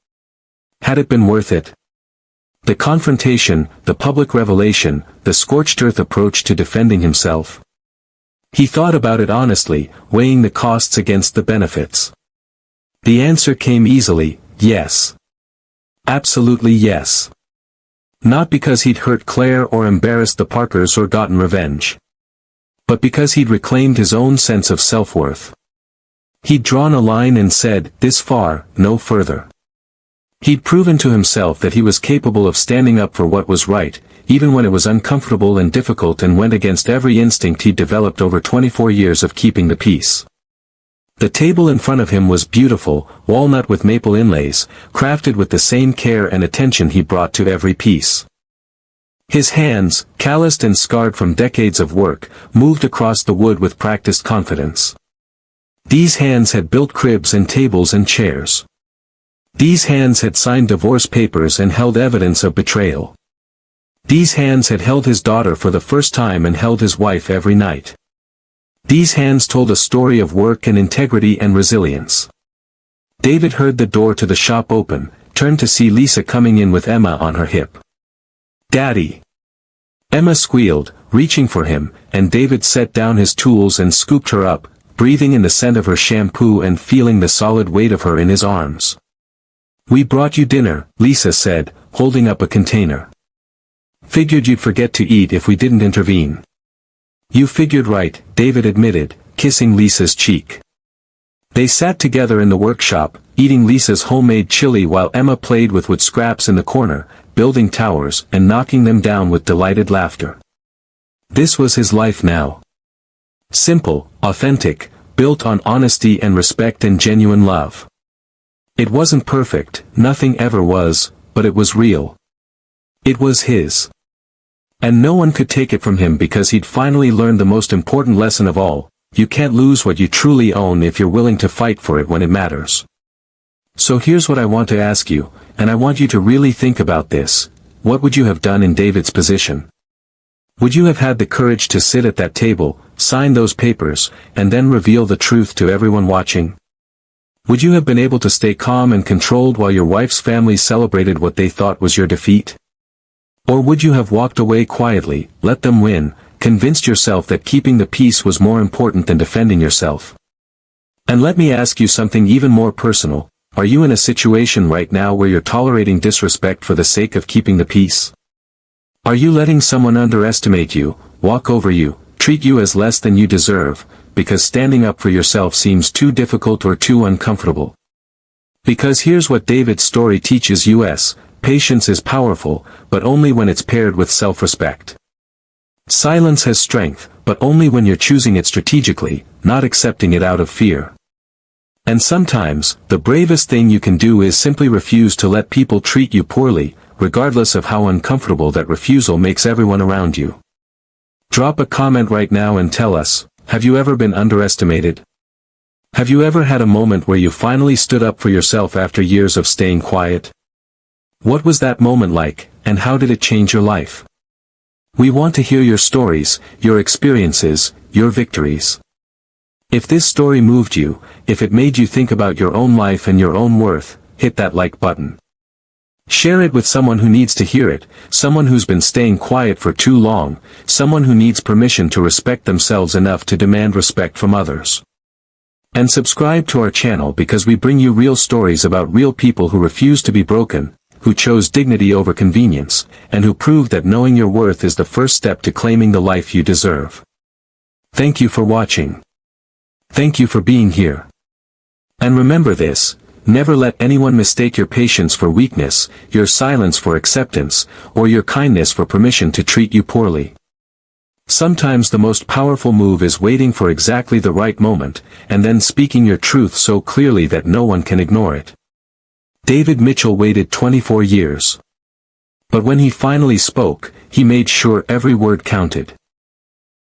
Had it been worth it? The confrontation, the public revelation, the scorched earth approach to defending himself? He thought about it honestly, weighing the costs against the benefits. The answer came easily, yes. Absolutely yes. Not because he'd hurt Claire or embarrassed the Parkers or gotten revenge. But because he'd reclaimed his own sense of self-worth. He'd drawn a line and said, this far, no further. He'd proven to himself that he was capable of standing up for what was right, even when it was uncomfortable and difficult and went against every instinct he'd developed over 24 years of keeping the peace. The table in front of him was beautiful, walnut with maple inlays, crafted with the same care and attention he brought to every piece. His hands, calloused and scarred from decades of work, moved across the wood with practiced confidence. These hands had built cribs and tables and chairs. These hands had signed divorce papers and held evidence of betrayal. These hands had held his daughter for the first time and held his wife every night. These hands told a story of work and integrity and resilience. David heard the door to the shop open, turned to see Lisa coming in with Emma on her hip. "Daddy!" Emma squealed, reaching for him, and David set down his tools and scooped her up, breathing in the scent of her shampoo and feeling the solid weight of her in his arms. "We brought you dinner," Lisa said, holding up a container. "Figured you'd forget to eat if we didn't intervene." "You figured right," David admitted, kissing Lisa's cheek. They sat together in the workshop, eating Lisa's homemade chili while Emma played with wood scraps in the corner, building towers and knocking them down with delighted laughter. This was his life now. Simple, authentic, built on honesty and respect and genuine love. It wasn't perfect, nothing ever was, but it was real. It was his. And no one could take it from him because he'd finally learned the most important lesson of all: you can't lose what you truly own if you're willing to fight for it when it matters. So here's what I want to ask you, and I want you to really think about this: what would you have done in David's position? Would you have had the courage to sit at that table, sign those papers, and then reveal the truth to everyone watching? Would you have been able to stay calm and controlled while your wife's family celebrated what they thought was your defeat? Or would you have walked away quietly, let them win, convinced yourself that keeping the peace was more important than defending yourself? And let me ask you something even more personal: are you in a situation right now where you're tolerating disrespect for the sake of keeping the peace? Are you letting someone underestimate you, walk over you, treat you as less than you deserve, because standing up for yourself seems too difficult or too uncomfortable? Because here's what David's story teaches us: patience is powerful, but only when it's paired with self-respect. Silence has strength, but only when you're choosing it strategically, not accepting it out of fear. And sometimes, the bravest thing you can do is simply refuse to let people treat you poorly, regardless of how uncomfortable that refusal makes everyone around you. Drop a comment right now and tell us, have you ever been underestimated? Have you ever had a moment where you finally stood up for yourself after years of staying quiet? What was that moment like, and how did it change your life? We want to hear your stories, your experiences, your victories. If this story moved you, if it made you think about your own life and your own worth, hit that like button. Share it with someone who needs to hear it, someone who's been staying quiet for too long, someone who needs permission to respect themselves enough to demand respect from others. And subscribe to our channel because we bring you real stories about real people who refuse to be broken, who chose dignity over convenience, and who proved that knowing your worth is the first step to claiming the life you deserve. Thank you for watching. Thank you for being here. And remember this: never let anyone mistake your patience for weakness, your silence for acceptance, or your kindness for permission to treat you poorly. Sometimes the most powerful move is waiting for exactly the right moment, and then speaking your truth so clearly that no one can ignore it. David Mitchell waited 24 years. But when he finally spoke, he made sure every word counted.